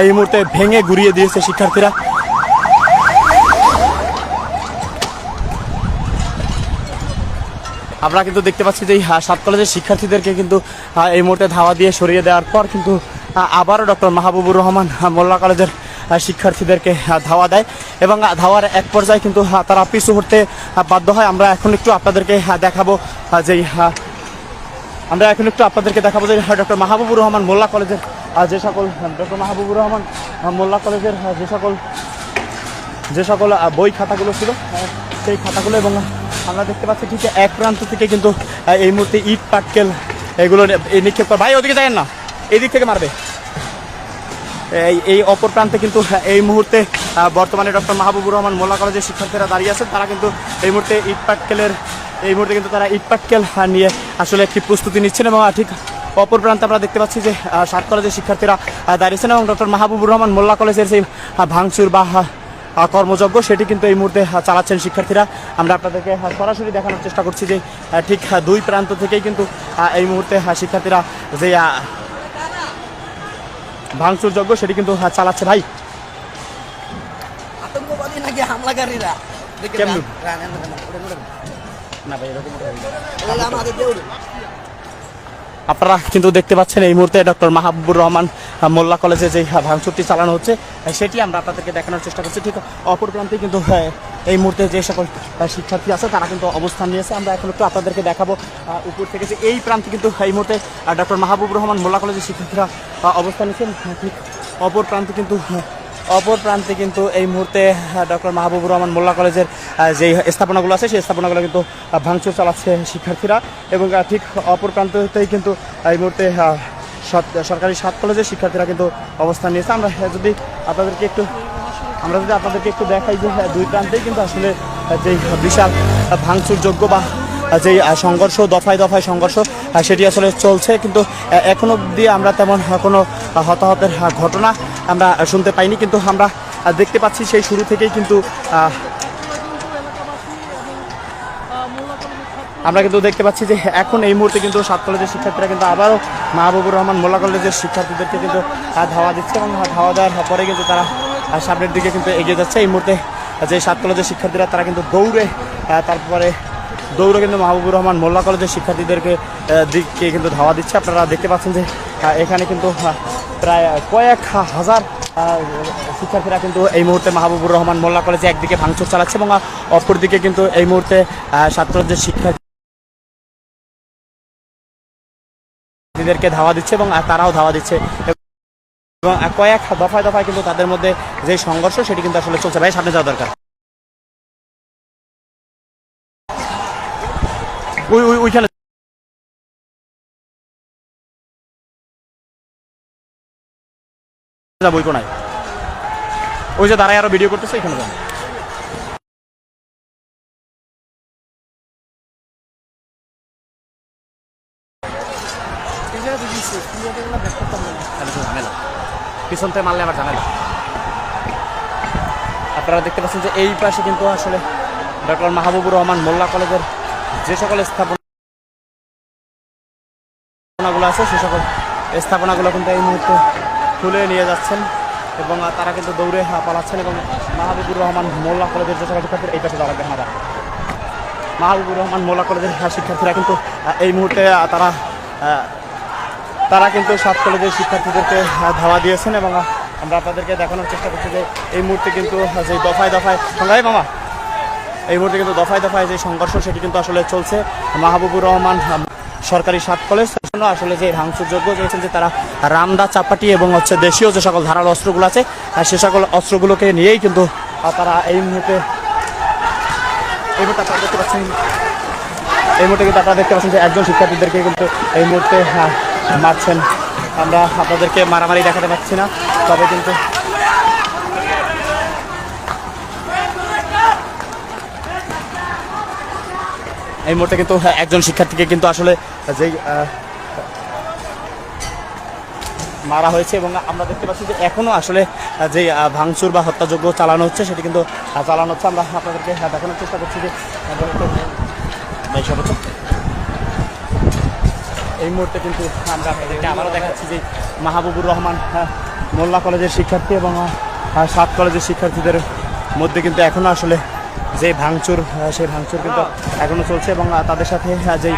এই মুহূর্তে ভেঙে গুড়িয়ে দিয়েছে শিক্ষার্থীরা। আমরা কিন্তু দেখতে পাচ্ছি যে সাত কলেজের শিক্ষার্থীদেরকে কিন্তু এই মুহূর্তে ধাওয়া দিয়ে সরিয়ে দেওয়ার পর কিন্তু আবারও ডক্টর মাহবুবুর রহমান মোল্লা কলেজের শিক্ষার্থীদেরকে ধাওয়া দেয় এবং ধাওয়ার এক পর্যায়ে কিন্তু তারা পিছু হটতে বাধ্য হয়। আমরা এখন একটু আপনাদেরকে দেখাবো যে ডক্টর মাহবুবুর রহমান মোল্লা কলেজের যে সকল ডক্টর মাহবুবুর রহমান মোল্লা কলেজের যে সকল বই খাতাগুলো ছিল সেই খাতাগুলো, এবং আমরা দেখতে পাচ্ছি ঠিক এক প্রান্ত থেকে কিন্তু এই মুহূর্তে ইট পাটকেল এগুলো নিক্ষেপ করে। ভাই ওদিকে যাবেন না, এই দিক থেকে মারবে। এই অপর প্রান্তে কিন্তু এই মুহূর্তে বর্তমানে ডক্টর মাহবুবুর রহমান মোল্লা কলেজের শিক্ষার্থীরা দাঁড়িয়ে আছেন। তারা কিন্তু এই মুহূর্তে ইট পাটকেল নিয়ে আসলে একটি প্রস্তুতি নিচ্ছেন, এবং ঠিক অপর প্রান্তে আমরা দেখতে পাচ্ছি যে সাত কলেজের শিক্ষার্থীরা দাঁড়িয়েছেন এবং ডক্টর মাহবুবুর রহমান মোল্লা কলেজের সেই ভাঙচুর বা কর্মযজ্ঞ সেটি কিন্তু এই মুহূর্তে চালাচ্ছেন শিক্ষার্থীরা। আমরা আপনাদেরকে সরাসরি দেখানোর চেষ্টা করছি যে ঠিক দুই প্রান্ত থেকেই কিন্তু এই মুহূর্তে শিক্ষার্থীরা যে ভাঙচুর যজ্ঞ সেটি কিন্তু চালাচ্ছে। ভাই আতঙ্কবাদী নাকি হামলাকারীরা না ভাই এরকম আপনারা কিন্তু দেখতে পাচ্ছেন এই মুহূর্তে ডক্টর মাহবুবুর রহমান মোল্লা কলেজে যে ভাঙচুরটি চালানো হচ্ছে সেটি আমরা আপনাদেরকে দেখানোর চেষ্টা করছি। ঠিক অপর প্রান্তে কিন্তু এই মুহূর্তে যে সকল শিক্ষার্থী আছে তারা কিন্তু অবস্থান নিয়েছে। আমরা এখন একটু আপনাদেরকে দেখাবো উপর থেকে যে এই প্রান্তে কিন্তু এই মুহূর্তে ডক্টর মাহবুবুর রহমান মোল্লা কলেজের শিক্ষার্থীরা অবস্থান নিয়েছেন। ঠিক অপর প্রান্তে কিন্তু এই মুহূর্তে ডক্টর মাহবুবুর রহমান মোল্লা কলেজের যে স্থাপনাগুলো আছে সেই স্থাপনাগুলো কিন্তু ভাঙচুর চালাচ্ছে শিক্ষার্থীরা, এবং ঠিক অপর প্রান্তেই কিন্তু এই মুহূর্তে সরকারি সাত কলেজের শিক্ষার্থীরা কিন্তু অবস্থান নিয়েছে। আমরা যদি আপনাদেরকে একটু দেখাই যে দুই প্রান্তেই কিন্তু আসলে যে বিশাল ভাঙচুর যোগ্য বা যেই সংঘর্ষ দফায় সংঘর্ষ সেটি আসলে চলছে, কিন্তু এখন অবধি আমরা তেমন কোনো হতাহতের ঘটনা আমরা শুনতে পাইনি। কিন্তু আমরা দেখতে পাচ্ছি সেই শুরু থেকেই কিন্তু আমরা কিন্তু দেখতে পাচ্ছি যে এখন এই মুহূর্তে কিন্তু সাত কলেজের শিক্ষার্থীরা কিন্তু আবারও মাহবুবুর রহমান মোল্লা কলেজের শিক্ষার্থীদেরকে কিন্তু ধাওয়া দিচ্ছে, এবং ধাওয়া দেওয়ার পরে কিন্তু তারা সামনের দিকে কিন্তু এগিয়ে যাচ্ছে। এই মুহূর্তে যে সাত কলেজের শিক্ষার্থীরা তারা কিন্তু দৌড়ে কিন্তু মাহবুবুর রহমান মোল্লা কলেজের শিক্ষার্থীদেরকে দিকে কিন্তু ধাওয়া দিচ্ছে। আপনারা দেখতে পাচ্ছেন যে এখানে কিন্তু প্রায় কয়েক হাজার শিক্ষার্থীরা কিন্তু এই মুহূর্তে মাহবুবুর রহমান মোল্লা কলেজে একদিকে ভাঙচুর চালাচ্ছে, এবং অপরদিকে কিন্তু এই মুহূর্তে সাত কলেজের শিক্ষার্থীদেরকে ধাওয়া দিচ্ছে এবং তারাও ধাওয়া দিচ্ছে, এবং কয়েক দফায় কিন্তু তাদের মধ্যে যে সংঘর্ষ সেটি কিন্তু আসলে চলছে। ভাই সামনে যাওয়া দরকার, ওইখানে যাবো, ওই কোনায় ওই যে দাঁড়ায় আরো ভিডিও করতেছে, এখানে যাবো। পিছন থেকে মারলে আবার ঝামেলা। আপনারা দেখতে পাচ্ছেন যে এই পাশে কিন্তু আসলে ডক্টর মাহবুবুর রহমান মোল্লা কলেজের যে সকল স্থাপনাগুলো আছে সেই সকল স্থাপনাগুলো কিন্তু এই মুহূর্তে খুলে নিয়ে যাচ্ছেন, এবং তারা কিন্তু দৌড়ে পালাচ্ছেন, এবং মাহবুবুর রহমান মোল্লা কলেজের যে সকল শিক্ষার্থীরা এই পাশে দাঁড়াবে হানা মাহবুবুর রহমান মোল্লা কলেজের শিক্ষার্থীরা কিন্তু এই মুহূর্তে তারা কিন্তু সাত কলেজের শিক্ষার্থীদেরকে ধাওয়া দিয়েছেন, এবং আমরা আপনাদেরকে দেখানোর চেষ্টা করছি যে এই মুহূর্তে কিন্তু যে দফায় দফায় যে সংঘর্ষ সেটি কিন্তু আসলে চলছে। মাহবুবুর রহমান সরকারি সাত কলেজ আসলে যে ভাঙচুরযোগ্য রয়েছেন যে তারা রামদা চাপাটি এবং দেশীয় যে সকল ধারালো অস্ত্রগুলো আছে সে সকল অস্ত্রগুলোকে নিয়েই কিন্তু তারা এই মুহূর্তে আপনারা দেখতে পাচ্ছেন যে একজন শিক্ষার্থীদেরকে কিন্তু এই মুহূর্তে মারছেন। আমরা আপনাদেরকে মারামারি দেখাতে পাচ্ছি না, তবে কিন্তু এই মুহূর্তে কিন্তু একজন শিক্ষার্থীকে কিন্তু আসলে যেই মারা হয়েছে, এবং আমরা দেখতে পাচ্ছি যে এখনও আসলে যে ভাঙচুর বা হত্যাযজ্ঞ চালানো হচ্ছে সেটি কিন্তু চালানো হচ্ছে। আমরা আপনাদেরকে দেখানোর চেষ্টা করছি যে এই মুহূর্তে কিন্তু আমরা আবারও দেখাচ্ছি যে মাহবুবুর রহমান মোল্লা কলেজের শিক্ষার্থী এবং 7 কলেজের শিক্ষার্থীদের মধ্যে কিন্তু এখনও আসলে যে ভাঙচুর সেই ভাঙচুর কিন্তু এখনও চলছে এবং তাদের সাথে যেই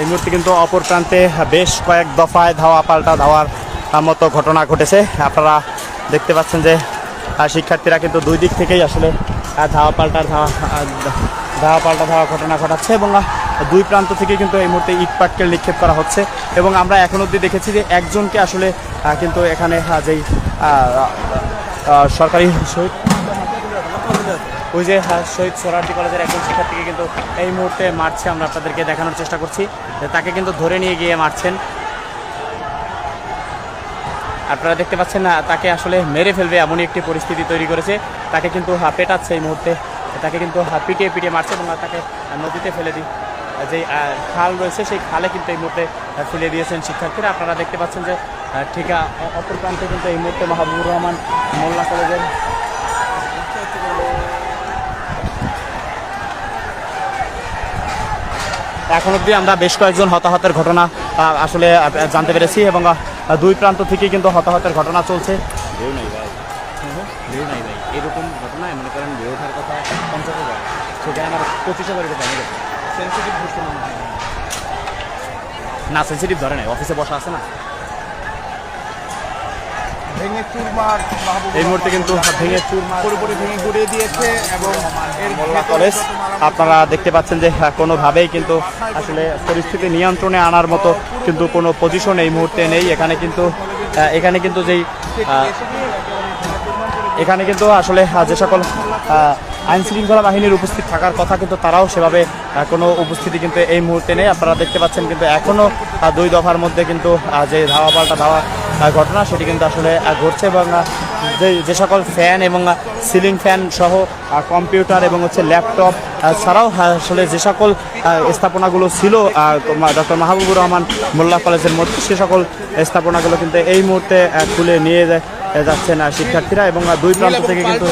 এই মুহূর্তে কিন্তু অপর প্রান্তে বেশ কয়েক দফায় ধাওয়া পাল্টা ধাওয়ার মতো ঘটনা ঘটেছে। আপনারা দেখতে পাচ্ছেন যে শিক্ষার্থীরা কিন্তু দুই দিক থেকেই আসলে ধাওয়া পাল্টা ধাওয়া ঘটনা ঘটাচ্ছে এবং দুই প্রান্ত থেকে কিন্তু এই মুহূর্তে ইট পাটকেল নিক্ষেপ করা হচ্ছে এবং আমরা এখন অবধি দেখেছি যে একজনকে আসলে কিন্তু এখানে যেই সরকারি শহীদ ওই যে শহীদ সোহরাওয়ার্দী কলেজের একজন শিক্ষার্থীকে কিন্তু এই মুহূর্তে মারছে। আমরা আপনাদেরকে দেখানোর চেষ্টা করছি যে তাকে কিন্তু ধরে নিয়ে গিয়ে মারছেন। আপনারা দেখতে পাচ্ছেন না, তাকে আসলে মেরে ফেলবে এমনই একটি পরিস্থিতি তৈরি করেছে। তাকে কিন্তু পেটাচ্ছে এই মুহূর্তে, তাকে কিন্তু পিটিয়ে পিটিয়ে মারছে এবং তাকে নদীতে ফেলে দিই যে খাল রয়েছে সেই খালে কিন্তু এই মুহূর্তে ফেলে দিয়েছেন শিক্ষার্থীরা। আপনারা দেখতে পাচ্ছেন যে ঠিক অপর প্রান্তে কিন্তু এই মুহূর্তে মাহবুবুর রহমান মোল্লা কলেজের এখন অবধি আমরা বেশ কয়েকজন হতাহতের ঘটনা আসলে জানতে পেরেছি এবং দুই প্রান্ত থেকে কিন্তু হতাহতের ঘটনা চলছে। ভিউ নাই ভাই, ভিউ নাই ভাই, এরকম ঘটনায় মনে করেন ভিউ ওঠার কথা 50,000, সেখানে আমার 25,000 টাকা আমি গেছে। সেন্সিটিভ ঘুরছে না, সেন্সিটিভ ধরে নাই, অফিসে বসা আছে না। ভেঙে চুরমার এই মুহূর্তে কিন্তু ভেঙে চুরমার পুরোপুরি ভেঙে গুড়িয়ে দিয়েছে এবং এর মোল্লা কলেজ আপনারা দেখতে পাচ্ছেন যে কোনোভাবেই কিন্তু আসলে পরিস্থিতি নিয়ন্ত্রণে আনার মতো কিন্তু কোনো পজিশন এই মুহূর্তে নেই। এখানে কিন্তু যেই এখানে কিন্তু আসলে যে সকল আইন শৃঙ্খলা বাহিনীর উপস্থিত থাকার কথা কিন্তু তারাও সেভাবে কোনো উপস্থিতি কিন্তু এই মুহূর্তে নেই। আপনারা দেখতে পাচ্ছেন কিন্তু এখনও দুই দফার মধ্যে কিন্তু যে ধাওয়া পাল্টা ধাওয়া ঘটনা সেটি কিন্তু আসলে ঘটছে এবং যে সকল ফ্যান এবং সিলিং ফ্যান সহ কম্পিউটার এবং ল্যাপটপ ছাড়াও আসলে যে সকল স্থাপনাগুলো ছিল ডক্টর মাহবুবুর রহমান মোল্লা কলেজের মধ্যে সে সকল স্থাপনাগুলো কিন্তু এই মুহূর্তে খুলে নিয়ে যাচ্ছেন শিক্ষার্থীরা এবং দুই প্রান্ত থেকে কিন্তু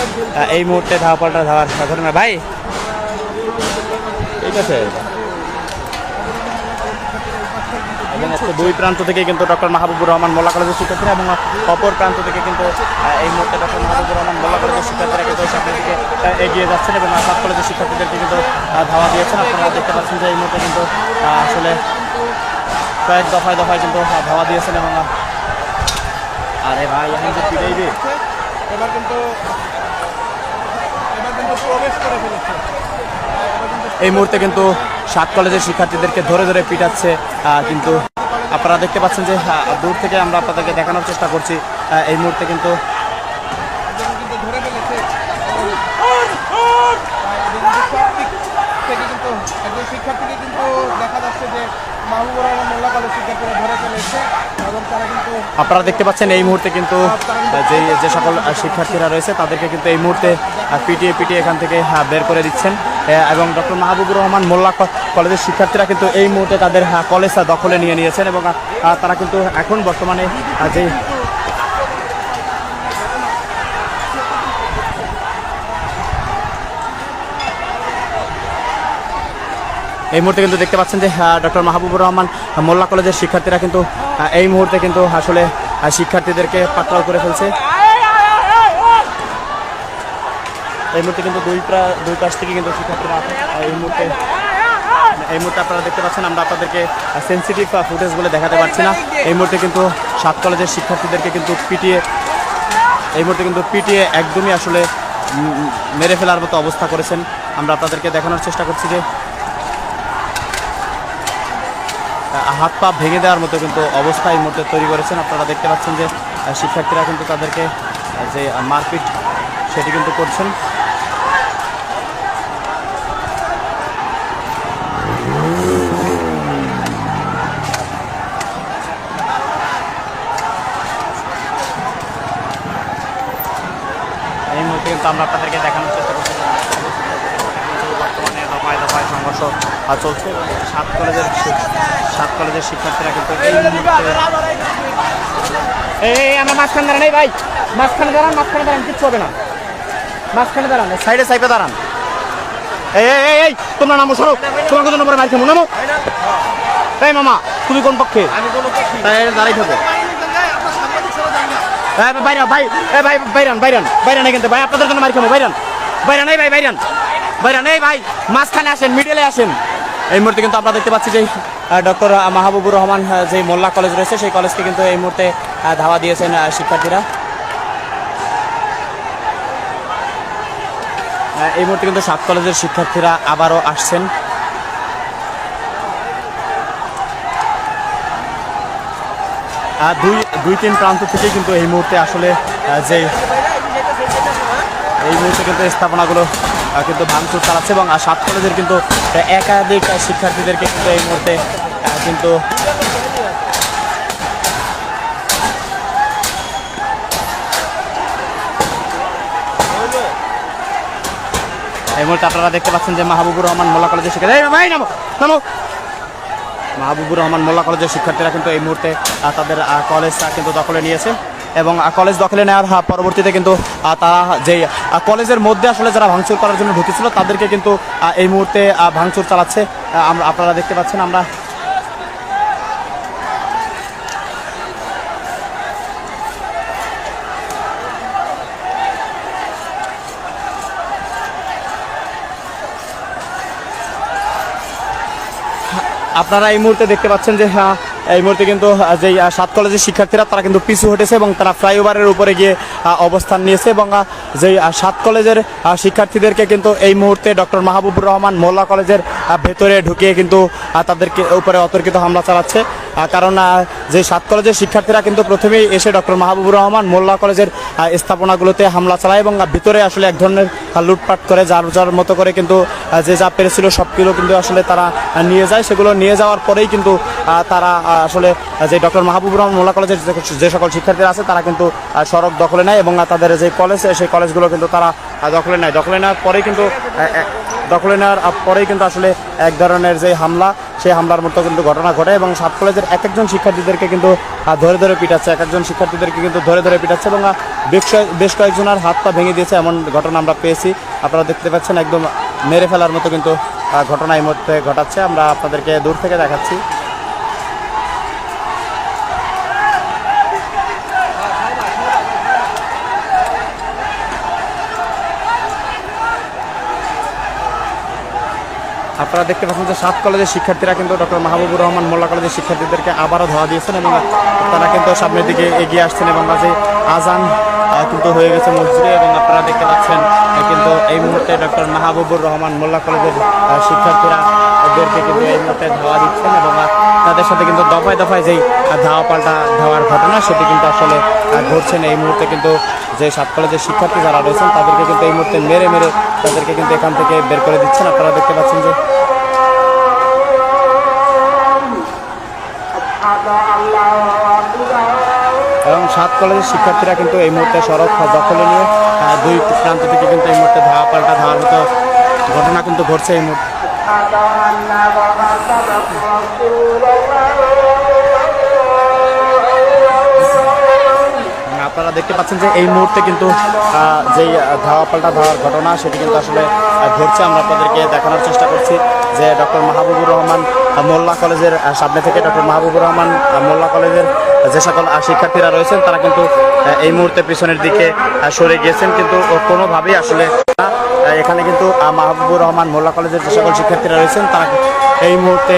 এই মুহূর্তে ধাওয়া পাল্টা ধাওয়ার ঘটনা। ভাই ঠিক আছে, এবং দুই প্রান্ত থেকে কিন্তু ডক্টর মাহবুবুর রহমান মোল্লা কলেজের শিক্ষার্থীরা এবং অপর প্রান্ত থেকে কিন্তু এই মুহূর্তে ডক্টর মাহবুবুর রহমান মোল্লা কলেজের শিক্ষার্থীরা কিন্তু সামনের দিকে এগিয়ে যাচ্ছেন এবং 7 কলেজের শিক্ষার্থীদেরকে কিন্তু ধাওয়া দিয়েছেন। আপনারা দেখতে পাচ্ছেন যে এই মুহূর্তে কিন্তু আসলে কয়েক দফায় দফায় কিন্তু ধাওয়া দিয়েছেন এবং আরে ভাই এখন যে ফিরেইবে এবার কিন্তু প্রবেশ করে ফেলেছে। এই মুহূর্তে কিন্তু 7 কলেজের শিক্ষার্থীদেরকে ধরে ধরে পিটাচ্ছে। কিন্তু আপনারা দেখতে পাচ্ছেন যে দূর থেকে আমরা আপনাদেরকে দেখানোর চেষ্টা করছি। এই মুহূর্তে কিন্তু ধরে ফেলেছে কিন্তু একজন শিক্ষার্থীকে কিন্তু দেখা যাচ্ছে যে মাহবুবুর রহমান মোল্লা কলেজ শিক্ষার্থীরা ধরে ফেলেছে এবং তারা কিন্তু আপনারা দেখতে পাচ্ছেন এই মুহূর্তে কিন্তু যে সকল শিক্ষার্থীরা রয়েছে তাদেরকে কিন্তু এই মুহূর্তে পিটিয়ে পিটিয়ে এখান থেকে বের করে দিচ্ছেন এবং ডক্টর মাহবুবুর রহমান মোল্লা কলেজের শিক্ষার্থীরা কিন্তু এই মুহূর্তে তাদের কলেজ দখলে নিয়ে নিয়েছেন এবং তারা কিন্তু এখন বর্তমানে যে এই মুহূর্তে কিন্তু দেখতে পাচ্ছেন যে ডক্টর মাহবুবুর রহমান মোল্লা কলেজের শিক্ষার্থীরা কিন্তু এই মুহূর্তে কিন্তু আসলে শিক্ষার্থীদেরকে পাকড়াও করে ফেলছে। এই মুহূর্তে কিন্তু দুই পাশ থেকে কিন্তু শিক্ষার্থীরা এই মুহূর্তে আপনারা দেখতে পাচ্ছেন, আমরা আপনাদেরকে সেন্সিটিভ ফুটেজ বলে দেখাতে পারছি না। এই মুহূর্তে কিন্তু 7 কলেজের শিক্ষার্থীদেরকে কিন্তু পিটিয়ে একদমই আসলে মেরে ফেলার মতো অবস্থা করেছেন। আমরা আপনাদেরকে দেখানোর চেষ্টা করছি যে হাত পা ভেঙে দেওয়ার মতো কিন্তু অবস্থা এই মুহূর্তে তৈরি করেছেন। আপনারা দেখতে পাচ্ছেন যে শিক্ষার্থীরা কিন্তু তাদেরকে যে মারপিট সেটি কিন্তু করছেন। এই মুহূর্তে কিন্তু আমরা আপনাদেরকে দেখানোর চেষ্টা করছি বর্তমানে দফায় দফায় সংঘর্ষ চলছে। 7 কলেজের শিক্ষার্থীরা কিন্তু এই মুহূর্তে আমরা মাঝখানে দাঁড়ান, ভাই মাঝখানে দাঁড়ান কিচ্ছু হবে না। মাঝখানে দাঁড়ান, সাইডে সাইডে দাঁড়ান। এই এই এই এই তোমরা নামো, সরো, তোমার কত নম্বরে মাইর খাবো, নামো। এই মামা, তুমি কোন পক্ষে? দাঁড়াই থাকো। বাইরান ভাই, এ ভাই বাইরান বাইরান বাইরান, কিন্তু ভাই আপনাদের জন্য মাইর খাবো, বাইরান বাইরান, এই ভাই বাইরান বাইরান, এই ভাই মাঝখানে আসেন, মিডলে আসেন। এই মুহূর্তে কিন্তু আমরা দেখতে পাচ্ছি যে ডক্টর মাহবুবুর রহমান যে মোল্লা কলেজ রয়েছে সেই কলেজকে কিন্তু এই মুহূর্তে ধাওয়া দিয়েছেন শিক্ষার্থীরা। এই মুহূর্তে কিন্তু 7 কলেজের শিক্ষার্থীরা আবারও আসছেন। দুই তিন প্রান্ত থেকে কিন্তু এই মুহূর্তে আসলে যে এই মুহূর্তে কিন্তু স্থাপনাগুলো কিন্তু ভাঙচুর চালাচ্ছে এবং 7 কলেজের কিন্তু একাধিক শিক্ষার্থীদেরকে কিন্তু এই মুহূর্তে কিন্তু এই মুহূর্তে আপনারা দেখতে পাচ্ছেন যে মাহবুবুর রহমান মোল্লা কলেজের শিক্ষার্থী, মাহবুবুর রহমান মোল্লা কলেজের শিক্ষার্থীরা কিন্তু এই মুহূর্তে তাদের কলেজটা কিন্তু দখলে নিয়েছে এবং কলেজ দখলে নেওয়ার পরবর্তীতে কিন্তু তারা যেই কলেজের মধ্যে আসলে যারা ভাঙচুর করার জন্য ঢুকেছিল তাদেরকে কিন্তু এই মুহূর্তে ভাঙচুর চালাচ্ছে। আপনারা দেখতে পাচ্ছেন। আমরা আপনারা এই মুহূর্তে দেখতে পাচ্ছেন যে এই মুহূর্তে কিন্তু যেই 7 কলেজের শিক্ষার্থীরা তারা কিন্তু পিছু হটেছে এবং তারা ফ্লাইওভারের উপরে গিয়ে অবস্থান নিয়েছে এবং যেই 7 কলেজের শিক্ষার্থীদেরকে কিন্তু এই মুহূর্তে ডক্টর মাহবুবুর রহমান মোল্লা কলেজের ভেতরে ঢুকিয়ে কিন্তু তাদেরকে উপরে অতর্কিত হামলা চালাচ্ছে। কারণ যে 7 কলেজের শিক্ষার্থীরা কিন্তু প্রথমেই এসে ডক্টর মাহবুবুর রহমান মোল্লা কলেজের স্থাপনাগুলোতে হামলা চালায় এবং ভিতরে আসলে এক ধরনের লুটপাট করে যার যার মতো করে কিন্তু যে যা পেরেছিল সবগুলো কিন্তু আসলে তারা নিয়ে যায়। সেগুলো নিয়ে যাওয়ার পরেই কিন্তু তারা আসলে যে ডক্টর মাহবুবুর রহমান মোল্লা কলেজের যে সকল শিক্ষার্থীরা আছে তারা কিন্তু সড়ক দখলে নেয় এবং তাদের যে কলেজ সেই কলেজগুলো কিন্তু তারা দখলে নেয়। দখলে নেওয়ার পরেই কিন্তু আসলে এক ধরনের যে হামলা, সেই হামলার মতো কিন্তু ঘটনা ঘটে এবং 7 কলেজের এক একজন শিক্ষার্থীদেরকে কিন্তু ধরে ধরে পিটাচ্ছে, এক একজন শিক্ষার্থীদেরকে কিন্তু ধরে ধরে পিটাচ্ছে এবং বেশ কয়েকজনের হাত পা ভেঙে দিয়েছে এমন ঘটনা আমরা পেয়েছি। আপনারা দেখতে পাচ্ছেন একদম মেরে ফেলার মতো কিন্তু ঘটনা এই মুহূর্তে ঘটাচ্ছে। আমরা আপনাদেরকে দূর থেকে দেখাচ্ছি। আপনারা দেখতে পাচ্ছেন যে 7 কলেজের শিক্ষার্থীরা কিন্তু ডক্টর মাহবুবুর রহমান মোল্লা কলেজের শিক্ষার্থীদেরকে আবারও ধাওয়া দিয়েছেন এবং তারা কিন্তু সামনের দিকে এগিয়ে আসছেন এবং মাঝে আজান কিন্তু হয়ে গেছে মসজিদে এবং আপনারা দেখতে পাচ্ছেন কিন্তু এই মুহূর্তে ডক্টর মাহবুবুর রহমান মোল্লা কলেজের শিক্ষার্থীরা ওদেরকে কিন্তু এই মুহূর্তে ধাওয়া দিচ্ছেন এবং তাদের সাথে কিন্তু দফায় দফায় যেই ধাওয়া পাল্টা ধাওয়ার ঘটনা সেটি কিন্তু আসলে ঘটছেন। এই মুহূর্তে কিন্তু যে 7 কলেজের শিক্ষার্থী যারা রয়েছেন তাদেরকে কিন্তু এই মুহূর্তে মেরে মেরে তাদেরকে কিন্তু এখান থেকে বের করে দিচ্ছেন। আপনারা দেখতে পাচ্ছেন যে এবং 7 কলেজের শিক্ষার্থীরা কিন্তু এই মুহূর্তে সড়ক দখলে নিয়ে দুই প্রান্ত থেকে কিন্তু এই মুহূর্তে ধাওয়া পাল্টা ধাওয়ার মতো ঘটনা কিন্তু ঘটছে এই মুহূর্তে। আপনারা দেখতে পাচ্ছেন যে এই মুহূর্তে কিন্তু যেই ধাওয়া পাল্টা ধাওয়ার ঘটনা সেটি কিন্তু আসলে ঘটছে। আমরা আপনাদেরকে দেখানোর চেষ্টা করছি যে ডক্টর মাহবুবুর রহমান মোল্লা কলেজের সামনে থেকে ডক্টর মাহবুবুর রহমান মোল্লা কলেজের যে সকল শিক্ষার্থীরা রয়েছেন তারা কিন্তু এই মুহূর্তে পিছনের দিকে সরে গিয়েছেন, কিন্তু কোনোভাবেই আসলে এখানে কিন্তু মাহবুবুর রহমান মোল্লা কলেজের যে সকল শিক্ষার্থীরা রয়েছেন তারা এই মুহূর্তে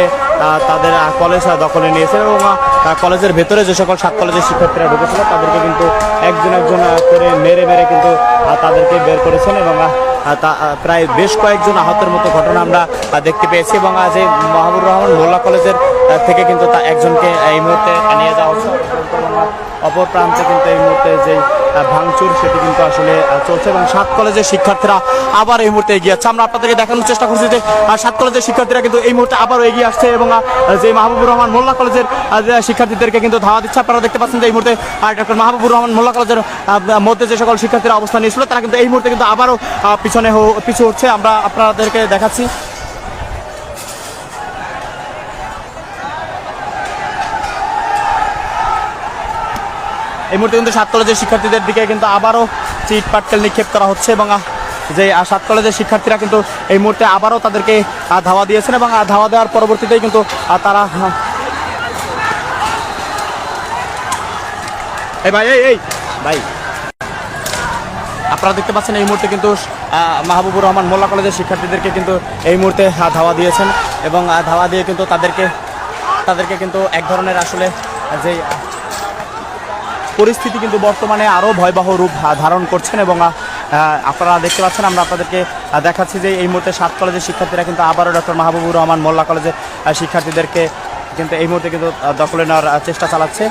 তাদের কলেজ দখলে নিয়েছেন এবং কলেজের ভেতরে যে সকল 7 কলেজের শিক্ষার্থীরা ঢুকেছিল তাদেরকে কিন্তু একজন একজন করে মেরে মেরে কিন্তু তাদেরকে বের করেছেন এবং প্রায় বেশ কয়েকজন আহতের মতো ঘটনা আমরা দেখতে পেয়েছি এবং যে মাহবুবুর রহমান মোল্লা কলেজের থেকে কিন্তু তা একজনকে এই মুহূর্তে নিয়ে যাওয়া হচ্ছে। অপর প্রান্তে কিন্তু এই মুহূর্তে যে ভাঙচুর সেটি কিন্তু আসলে চলছে এবং 7 কলেজের শিক্ষার্থীরা আবার এই মুহূর্তে এগিয়ে যাচ্ছে। আমরা আপনাদেরকে দেখানোর চেষ্টা করছি যে 7 কলেজের শিক্ষার্থীরা কিন্তু এই মুহূর্তে আবারও এগিয়ে আসছে এবং যে মাহবুবুর রহমান মোল্লা কলেজের শিক্ষার্থীদেরকে কিন্তু ধাওয়া দিচ্ছে। আপনারা দেখতে পাচ্ছেন যে এই মুহূর্তে ডক্টর মাহবুবুর রহমান মোল্লা কলেজের মধ্যে যে সকল শিক্ষার্থীরা অবস্থান নিয়েছিল তারা কিন্তু এই মুহূর্তে কিন্তু আবারও পিছু হচ্ছে। আমরা আপনাদেরকে দেখাচ্ছি। এই মুহূর্তে কিন্তু 7 কলেজের শিক্ষার্থীদের দিকে কিন্তু আবারও চিট পাটকেল নিক্ষেপ করা হচ্ছে এবং যে 7 কলেজের শিক্ষার্থীরা কিন্তু এই মুহূর্তে আবারও তাদেরকে ধাওয়া দিয়েছেন এবং ধাওয়া দেওয়ার পরবর্তীতেই কিন্তু তারা এই ভাই এই ভাই আপনারা দেখতে পাচ্ছেন এই মুহূর্তে কিন্তু মাহবুবুর রহমান মোল্লা কলেজের শিক্ষার্থীদেরকে কিন্তু এই মুহূর্তে ধাওয়া দিয়েছেন এবং ধাওয়া দিয়ে কিন্তু তাদেরকে কিন্তু এক ধরনের আসলে যে পরিস্থিতি কিন্তু বর্তমানে আরও ভয়াবহ রূপ ধারণ করছেন এবং আপনারা দেখতে পাচ্ছেন আমরা আপনাদেরকে দেখাচ্ছি যে এই মুহূর্তে 7 কলেজের শিক্ষার্থীরা কিন্তু আবারও ডক্টর মাহবুবুর রহমান মোল্লা কলেজের শিক্ষার্থীদেরকে কিন্তু এই মুহূর্তে কিন্তু দখলে নেওয়ার চেষ্টা চালাচ্ছে।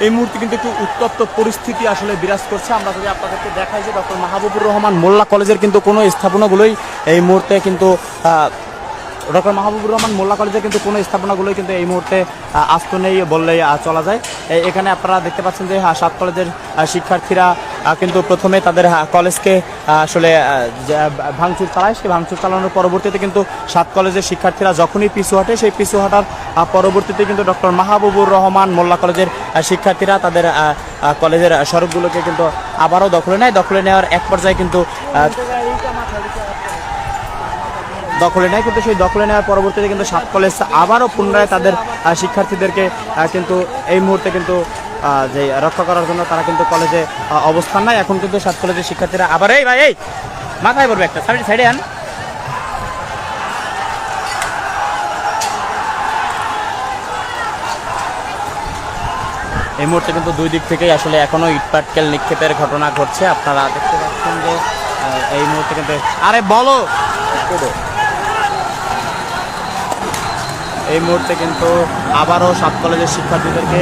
এই মুহূর্তে কিন্তু একটু উত্তপ্ত পরিস্থিতি আসলে বিরাজ করছে। আমরা যদি আপনাদেরকে দেখাই যে ডক্টর মাহবুবুর রহমান মোল্লা কলেজের কিন্তু কোনো স্থাপনাগুলোই এই মুহূর্তে কিন্তু ডক্টর মাহবুবুর রহমান মোল্লা কলেজের কিন্তু কোনো স্থাপনাগুলোই কিন্তু এই মুহূর্তে আস্ত নেই বললেই চলা যায়। এখানে আপনারা দেখতে পাচ্ছেন যে 7 কলেজের শিক্ষার্থীরা কিন্তু প্রথমে তাদের কলেজকে আসলে ভাঙচুর চালায়। সেই ভাঙচুর চালানোর পরবর্তীতে কিন্তু 7 কলেজের শিক্ষার্থীরা যখনই পিছু হাঁটে সেই পিছু হাঁটার পরবর্তীতে কিন্তু ডক্টর মাহবুবুর রহমান মোল্লা কলেজের শিক্ষার্থীরা তাদের কলেজের সড়কগুলোকে কিন্তু আবারও দখলে নেয়। দখলে নেওয়ার এক পর্যায়ে কিন্তু সেই দখলে নেওয়ার পরবর্তীতে কিন্তু 7 কলেজ আবারও পুনরায় তাদের শিক্ষার্থীদেরকে কিন্তু এই মুহূর্তে কিন্তু যে রক্ষা করার জন্য তারা কিন্তু কলেজে অবস্থান নেয়। এখন কিন্তু 7 কলেজের শিক্ষার্থীরা আবার এই ভাই এই মাথায় পড়বে একটা সাইডে আন। এই মুহূর্তে কিন্তু দুই দিক থেকেই আসলে এখনো ইটপাটকেল নিক্ষেপের ঘটনা ঘটছে। আপনারা দেখতে পাচ্ছেন যে এই মুহূর্তে কিন্তু আরে বলো এই মুহূর্তে কিন্তু আবারও 7 কলেজের শিক্ষার্থীদেরকে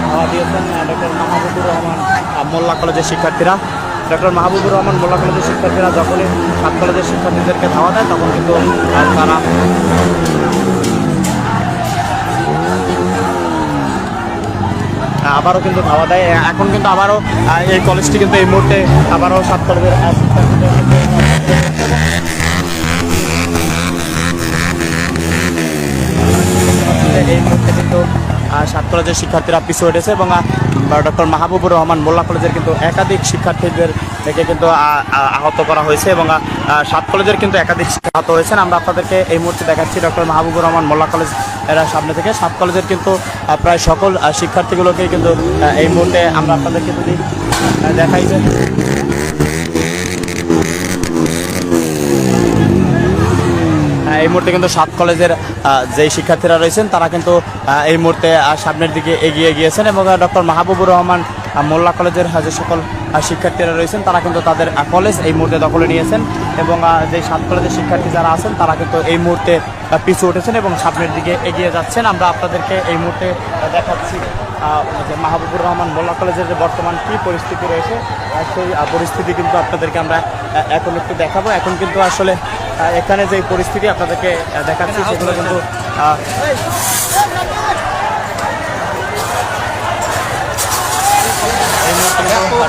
ধাওয়া দিয়েছেন ডক্টর মাহবুবুর রহমান মোল্লা কলেজের শিক্ষার্থীরা। ডক্টর মাহবুবুর রহমান মোল্লা কলেজের শিক্ষার্থীরা যখনই 7 কলেজের শিক্ষার্থীদেরকে ধাওয়া দেয় তখন কিন্তু তারা আবারও কিন্তু ধাওয়া দেয়। এখন কিন্তু আবারও এই কলেজটি কিন্তু এই মুহূর্তে আবারও 7 কলেজের শিক্ষার্থীদের এই মুহূর্তে কিন্তু 7 কলেজের শিক্ষার্থীরা পিছু উঠেছে এবং ডক্টর মাহবুবুর রহমান মোল্লা কলেজের কিন্তু একাধিক শিক্ষার্থীদের থেকে কিন্তু আহত করা হয়েছে এবং 7 কলেজের কিন্তু একাধিক আহত হয়েছেন। আমরা আপনাদেরকে এই মুহূর্তে দেখাচ্ছি ডক্টর মাহবুবুর রহমান মোল্লা কলেজ এর সামনে থেকে। 7 কলেজের কিন্তু প্রায় সকল শিক্ষার্থীগুলোকেই কিন্তু এই মুহূর্তে আমরা আপনাদেরকে যদি দেখাই যে এই মুহূর্তে কিন্তু 7 কলেজের যেই শিক্ষার্থীরা রয়েছেন তারা কিন্তু এই মুহূর্তে সামনের দিকে এগিয়ে গিয়েছেন এবং ডক্টর মাহবুবুর রহমান মোল্লা কলেজের যে সকল শিক্ষার্থীরা রয়েছেন তারা কিন্তু তাদের কলেজ এই মুহূর্তে দখলে নিয়েছেন এবং যে 7 কলেজের শিক্ষার্থী যারা আছেন তারা কিন্তু এই মুহূর্তে পিছু উঠেছেন এবং সামনের দিকে এগিয়ে যাচ্ছেন। আমরা আপনাদেরকে এই মুহূর্তে দেখাচ্ছি যে মাহবুবুর রহমান মোল্লা কলেজের যে বর্তমান কী পরিস্থিতি রয়েছে সেই পরিস্থিতি কিন্তু আপনাদেরকে আমরা এখন একটু দেখাবো। এখন কিন্তু আসলে এখানে যে পরিস্থিতি আপনাদেরকে দেখাচ্ছি সেগুলো কিন্তু এই মুহূর্তে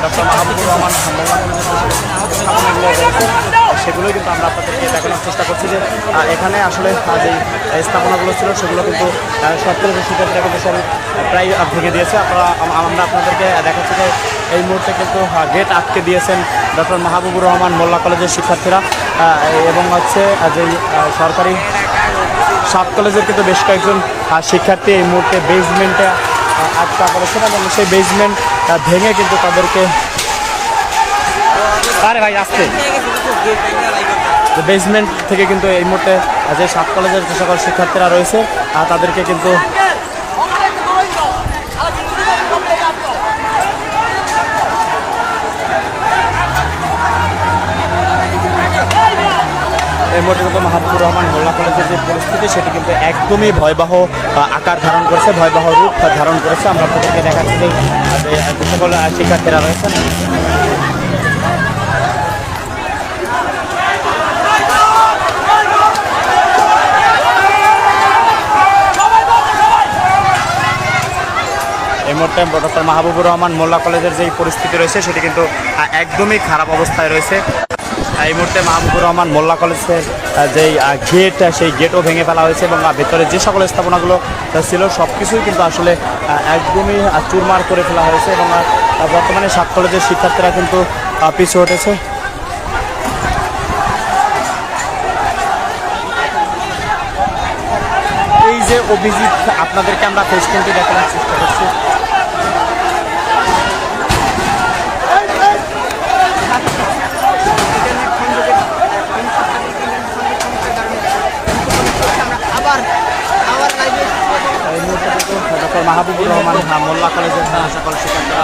ডক্টর মাহবুবুর রহমান সেগুলোই কিন্তু আমরা আপনাদেরকে দেখানোর চেষ্টা করছি যে এখানে আসলে যে স্থাপনাগুলো ছিল সেগুলো কিন্তু 7 কলেজের শিক্ষার্থীরা কিন্তু সব প্রায় ভেঙে দিয়েছে। আমরা আপনাদেরকে দেখাচ্ছি যে এই মুহূর্তে কিন্তু গেট আটকে দিয়েছেন ডক্টর মাহবুবুর রহমান মোল্লা কলেজের শিক্ষার্থীরা এবং হচ্ছে যে সরকারি 7 কলেজের কিন্তু বেশ কয়েকজন শিক্ষার্থী এই মুহূর্তে বেসমেন্টে আটকা পড়েছেন এবং সেই বেসমেন্ট ভেঙে কিন্তু তাদেরকে আরে ভাই আসতে বেসমেন্ট থেকে কিন্তু এই মুহূর্তে যে 7 কলেজের যে সকল শিক্ষার্থীরা রয়েছে তাদেরকে কিন্তু এই মুহূর্তে কিন্তু মাহবুবুর রহমান মোল্লা কলেজের যে পরিস্থিতি সেটি কিন্তু একদমই ভয়াবহ আকার ধারণ করেছে, ভয়াবহ রূপ ধারণ করেছে। আমরা আপনাদেরকে দেখাচ্ছি যে সকল শিক্ষার্থীরা রয়েছেন এই মুহূর্তে ডক্টর মাহবুবুর রহমান মোল্লা কলেজের যে পরিস্থিতি রয়েছে সেটি কিন্তু একদমই খারাপ অবস্থায় রয়েছে। এই মুহূর্তে মাহবুবুর রহমান মোল্লা কলেজের যেই গেট সেই গেটও ভেঙে ফেলা হয়েছে এবং ভেতরে যে সকল স্থাপনাগুলো ছিল সব কিছুই কিন্তু আসলে একদমই চুরমার করে ফেলা হয়েছে এবং বর্তমানে 7 কলেজের শিক্ষার্থীরা কিন্তু পিছু হটেছে। এই যে অভিজিৎ, আপনাদেরকে আমরা ফেসবুকটি দেখানোর চেষ্টা করছি। ডক্টর মাহবুবুর রহমান মোল্লা কলেজের সকল শিক্ষার্থীরা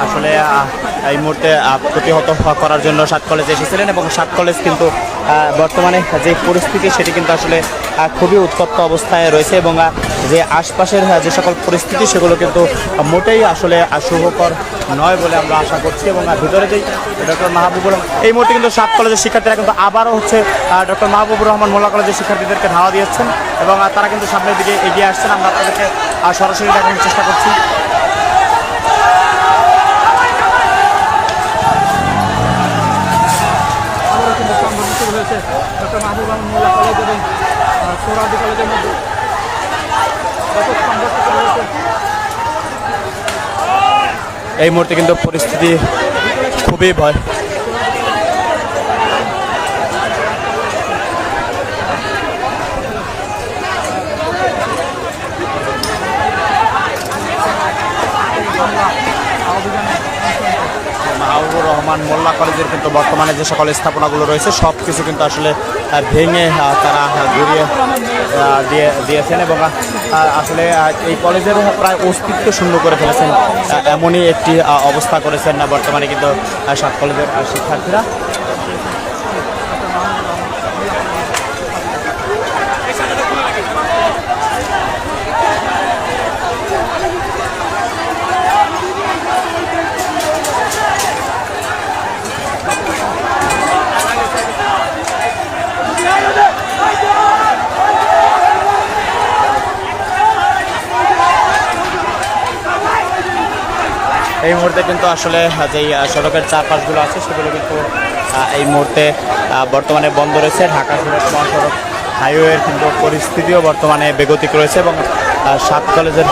আসলে এই মুহূর্তে প্রতিহত করার জন্য 7 কলেজে এসেছিলেন এবং 7 কলেজ কিন্তু বর্তমানে যে পরিস্থিতি সেটি কিন্তু আসলে খুবই উত্তপ্ত অবস্থায় রয়েছে এবং যে আশপাশের যে সকল পরিস্থিতি সেগুলো কিন্তু মোটেই আসলে শুভকর নয় বলে আমরা আশা করছি। এবং ভিতরে যেই ডক্টর মাহবুবুর রহমান এই মুহূর্তে কিন্তু 7 কলেজের শিক্ষার্থীরা কিন্তু আবারও হচ্ছে ডক্টর মাহবুবুর রহমান মোল্লা কলেজের শিক্ষার্থীদেরকে ধাওয়া দিয়েছেন এবং তারা কিন্তু সামনের দিকে এগিয়ে আসছেন। আমরা আপনাদেরকে সরাসরি দেখানোর চেষ্টা করছি। ডক্টর মাহবুবুর রহমান মোল্লা কলেজ এবং সোহরাওয়ার্দী কলেজের মধ্যে এই মুহূর্তে কিন্তু পরিস্থিতি খুবই ভয়। মাহবুবুর রহমান মোল্লা কলেজের কিন্তু বর্তমানে যে সকল স্থাপনাগুলো রয়েছে সব কিছু কিন্তু আসলে ভেঙে তারা ঘুরিয়ে দিয়েছেন এবং আসলে এই কলেজের প্রায় অস্তিত্ব শূন্য করে ফেলেছেন এমনই একটি অবস্থা করেছেন বর্তমানে কিন্তু 7 কলেজের শিক্ষার্থীরা। এই মুহূর্তে কিন্তু আসলে যেই সড়কের চারপাশগুলো আছে সেগুলো কিন্তু এই মুহূর্তে বর্তমানে বন্ধ রয়েছে। ঢাকা সিলেট মহাসড়ক হাইওয়ের কিন্তু পরিস্থিতিও বর্তমানে বেগতিক রয়েছে এবং 7 কলেজের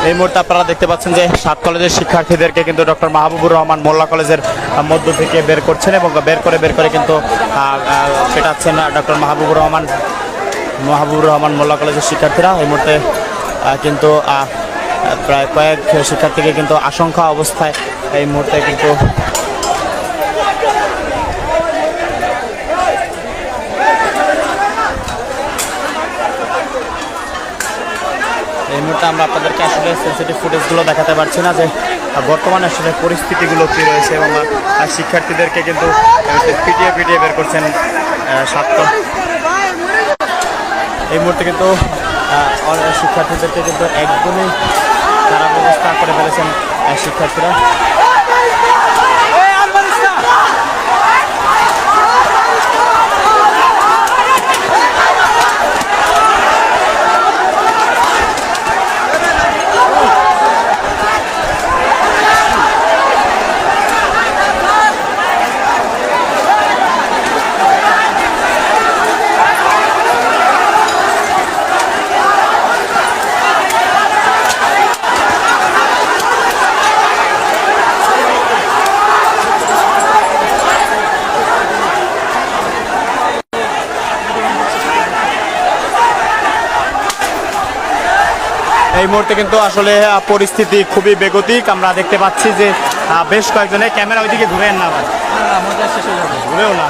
এই মুহূর্তে আপনারা দেখতে পাচ্ছেন যে 7 কলেজের শিক্ষার্থীদেরকে কিন্তু ডক্টর মাহবুবুর রহমান মোল্লা কলেজের মধ্য থেকে বের করছেন এবং বের করে কিন্তু পেটাচ্ছেন ডক্টর মাহবুবুর রহমান মোল্লা কলেজের শিক্ষার্থীরা। এই মুহূর্তে কিন্তু প্রায় কয়েক শিক্ষার্থীকে কিন্তু আশঙ্কা অবস্থায় এই মুহূর্তে কিন্তু এই মুহূর্তে আমরা আপনাদেরকে আসলে সেন্সিটিভ ফুটেজগুলো দেখাতে পারছি না যে বর্তমানে আসলে পরিস্থিতিগুলো কী রয়েছে এবং শিক্ষার্থীদেরকে কিন্তু পিটিয়ে বের করছেন 7 এই মুহূর্তে কিন্তু শিক্ষার্থীদেরকে কিন্তু একদমই খারাপ অবস্থা করে ফেলেছেন শিক্ষার্থীরা। এই মুহূর্তে কিন্তু আসলে পরিস্থিতি খুবই বেগতিক। আমরা দেখতে পাচ্ছি যে বেশ কয়েকজনের ক্যামেরা ওইদিকে ঘুরেন না, ঘুরেও না।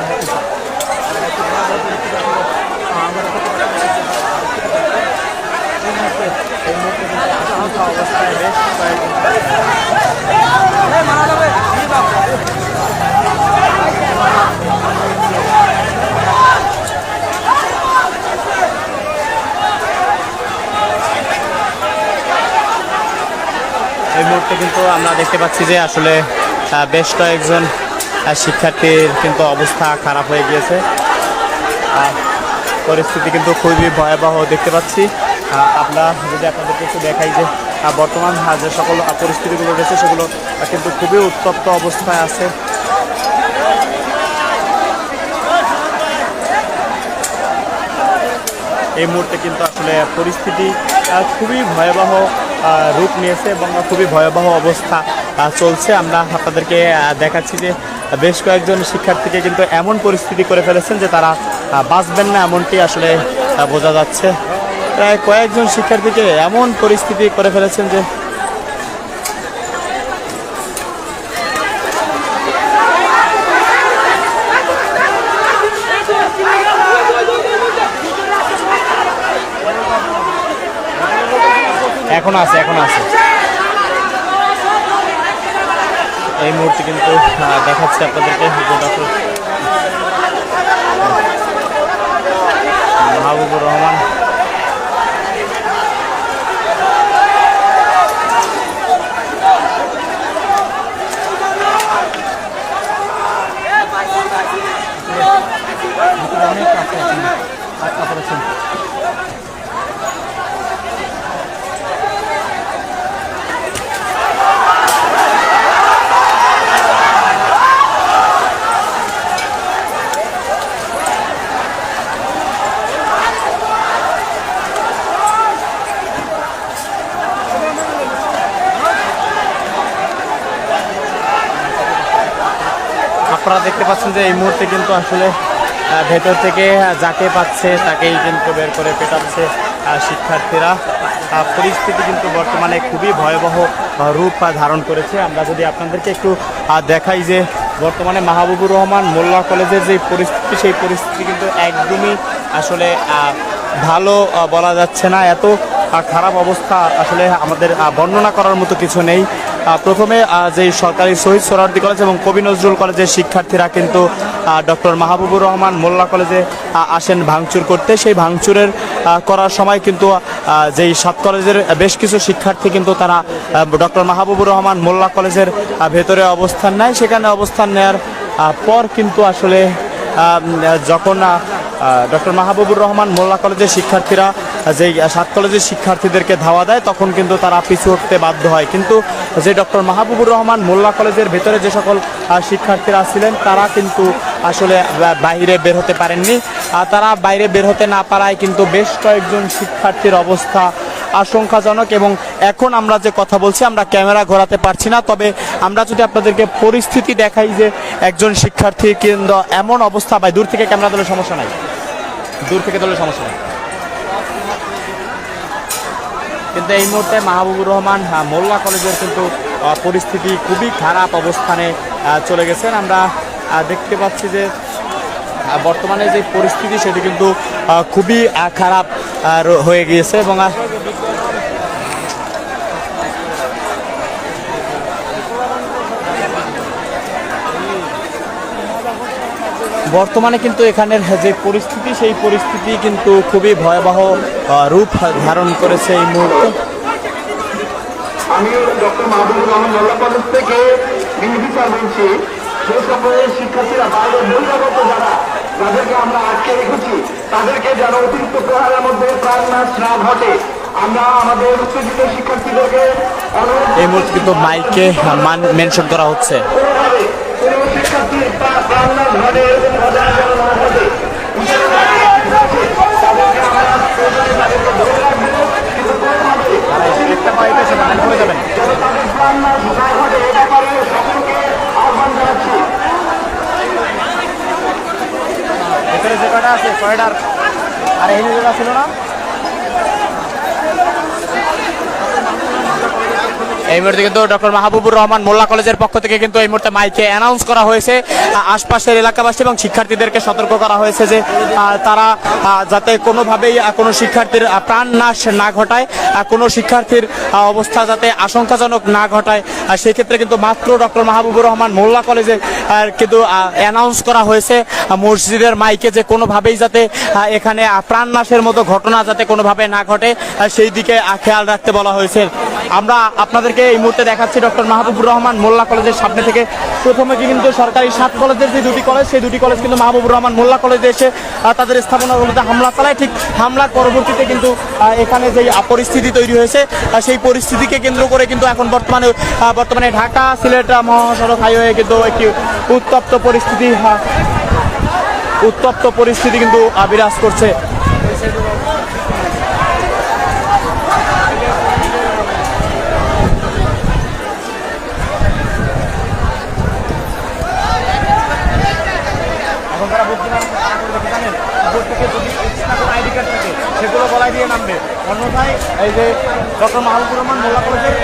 এই মুহূর্তে আমরা দেখতে পাচ্ছি যে আসলে বেশ কয়েকজন শিক্ষার্থীর কিন্তু অবস্থা খারাপ হয়ে গিয়েছে। পরিস্থিতি কিন্তু খুবই ভয়াবহ দেখতে পাচ্ছি। আমরা যদি আপনাদেরকে একটু দেখাই যে বর্তমান যে সকল পরিস্থিতিগুলো রয়েছে সেগুলো কিন্তু খুবই উত্তপ্ত অবস্থায় আছে। এই মুহূর্তে কিন্তু আসলে পরিস্থিতি খুবই ভয়াবহ রূপ নিয়েছে এবং খুবই ভয়াবহ অবস্থা চলছে। আমরা আপনাদেরকে দেখাচ্ছি যে বেশ কয়েকজন শিক্ষার্থীকে কিন্তু এমন পরিস্থিতি করে ফেলেছেন যে তারা বাঁচবেন না, এমনটি আসলে বোঝা যাচ্ছে। প্রায় কয়েকজন শিক্ষার্থীকে এমন পরিস্থিতি করে ফেলেছেন যে এখন আছে এই মুহূর্তে কিন্তু দেখাচ্ছে আপনাদেরকে ডক্টর মাহবুবুর রহমান আপনারা দেখতে পাচ্ছেন যে এই মুহূর্তে কিন্তু আসলে ভেতর থেকে যাকে পাচ্ছে তাকেই কিন্তু বের করে পেটাচ্ছে শিক্ষার্থীরা। পরিস্থিতি কিন্তু বর্তমানে খুবই ভয়াবহ রূপ ধারণ করেছে। আমরা যদি আপনাদেরকে একটু দেখাই যে বর্তমানে মাহবুবুর রহমান মোল্লা কলেজের যে পরিস্থিতি, সেই পরিস্থিতি কিন্তু একদমই আসলে ভালো বলা যাচ্ছে না। এত খারাপ অবস্থা আসলে আমাদের বর্ণনা করার মতো কিছু নেই। প্রথমে যে সরকারি শহীদ সোহরাওয়ার্দী কলেজ এবং কবি নজরুল কলেজের শিক্ষার্থীরা কিন্তু ডক্টর মাহবুবুর রহমান মোল্লা কলেজে আসেন ভাঙচুর করতে। সেই ভাঙচুরের করার সময় কিন্তু যেই 7 কলেজের বেশ কিছু শিক্ষার্থী কিন্তু তারা ডক্টর মাহবুবুর রহমান মোল্লা কলেজের ভেতরে অবস্থান নেয়। সেখানে অবস্থান নেওয়ার পর কিন্তু আসলে যখন ডক্টর মাহবুবুর রহমান মোল্লা কলেজের শিক্ষার্থীরা যেই 7 কলেজের শিক্ষার্থীদেরকে ধাওয়া দেয়, তখন কিন্তু তারা পিছু হটতে বাধ্য হয়। কিন্তু যে ডক্টর মাহবুবুর রহমান মোল্লা কলেজের ভেতরে যে সকল শিক্ষার্থীরা ছিলেন তারা কিন্তু আসলে বাইরে বের হতে পারেননি। তারা বাইরে বের হতে না পারায় কিন্তু বেশ কয়েকজন শিক্ষার্থীর অবস্থা আশঙ্কাজনক। এবং এখন আমরা যে কথা বলছি আমরা ক্যামেরা ঘোরাতে পারছি না, তবে আমরা যদি আপনাদেরকে পরিস্থিতি দেখাই যে একজন শিক্ষার্থীর কিন্তু এমন অবস্থা, ভাই দূর থেকে ক্যামেরা দিলে সমস্যা নাই, দূর থেকে দিলে সমস্যা নাই। কিন্তু এই মুহূর্তে মাহবুবুর রহমান মোল্লা কলেজের কিন্তু পরিস্থিতি খুবই খারাপ অবস্থানে চলে গেছেন। আমরা দেখতে পাচ্ছি যে বর্তমানে যে পরিস্থিতি সেটি কিন্তু খুবই খারাপ হয়ে গিয়েছে। এবং বর্তমানে কিন্তু এখানের যে পরিস্থিতি, সেই পরিস্থিতি কিন্তু খুবই ভয়াবহ রূপ ধারণ করেছে এই মুহূর্তে। আমি ডক্টর মাহবুবুর রহমান মোল্লা কলেজ থেকে নির্বিচার বলছি, যে সকল শিক্ষার্থীরা বাইরে বহিরাগত যাদেরকে আমরা আটকে রেখেছি তাদেরকে যেন অতিরিক্ত প্রহারের মধ্যে প্রাণনাশ না ঘটে। আমরা আমাদের উত্তেজিত শিক্ষার্থীদেরকে এই মুহূর্তে কিন্তু মাইকে মেনশন করা হচ্ছে। শিক্ষার্থীর প্রাণনাশ ঘটে এবং ঘটনা যেন না ঘটে, তাদেরকে আমরা তাদেরকে ধরে রাখবো, কিন্তু তাদের প্রাণনাশ না ঘটে এ ব্যাপারে সকলকে আহ্বান জানাচ্ছি। এখানে যে কয়টা আছে কয়টার আর এই জায়গা ছিল না। এই মুহূর্তে কিন্তু ডক্টর মাহবুবুর রহমান মোল্লা কলেজের পক্ষ থেকে কিন্তু এই মুহূর্তে মাইকে অ্যানাউন্স করা হয়েছে, আশপাশের এলাকাবাসী এবং শিক্ষার্থীদেরকে সতর্ক করা হয়েছে যে তারা যাতে কোনোভাবেই কোনো শিক্ষার্থীর প্রাণ নাশ না ঘটায়, কোনো শিক্ষার্থীর অবস্থা যাতে আশঙ্কাজনক না ঘটায়। সেক্ষেত্রে কিন্তু মাত্র ডক্টর মাহবুবুর রহমান মোল্লা কলেজে কিন্তু অ্যানাউন্স করা হয়েছে মসজিদের মাইকে যে কোনোভাবেই যাতে এখানে প্রাণ নাশের মতো ঘটনা যাতে কোনোভাবে না ঘটে, সেই দিকে খেয়াল রাখতে বলা হয়েছে। আমরা আপনাদেরকে আপনাদেরকে এই মুহূর্তে দেখাচ্ছি ডক্টর মাহবুবুর রহমান মোল্লা কলেজের সামনে থেকে। প্রথমে কিন্তু সরকারি 7 কলেজের যে দুটি কলেজ, সেই দুটি কলেজ কিন্তু মাহবুবুর রহমান মোল্লা কলেজে এসে তাদের স্থাপনাগুলোতে হামলা চালায়। ঠিক হামলার পরবর্তীতে কিন্তু এখানে যে পরিস্থিতি তৈরি হয়েছে, সেই পরিস্থিতিকে কেন্দ্র করে কিন্তু এখন বর্তমানে ঢাকা সিলেট মহাসড়ক হাইওয়ে কিন্তু একটি উত্তপ্ত পরিস্থিতি কিন্তু বিরাজ করছে। এখন তারা আইডি কার্ড থাকে সেগুলো গলায় দিয়ে নামবে, অন্যথায় এই যে ডক্টর মাহবুবুর রহমান মোল্লা কলেজের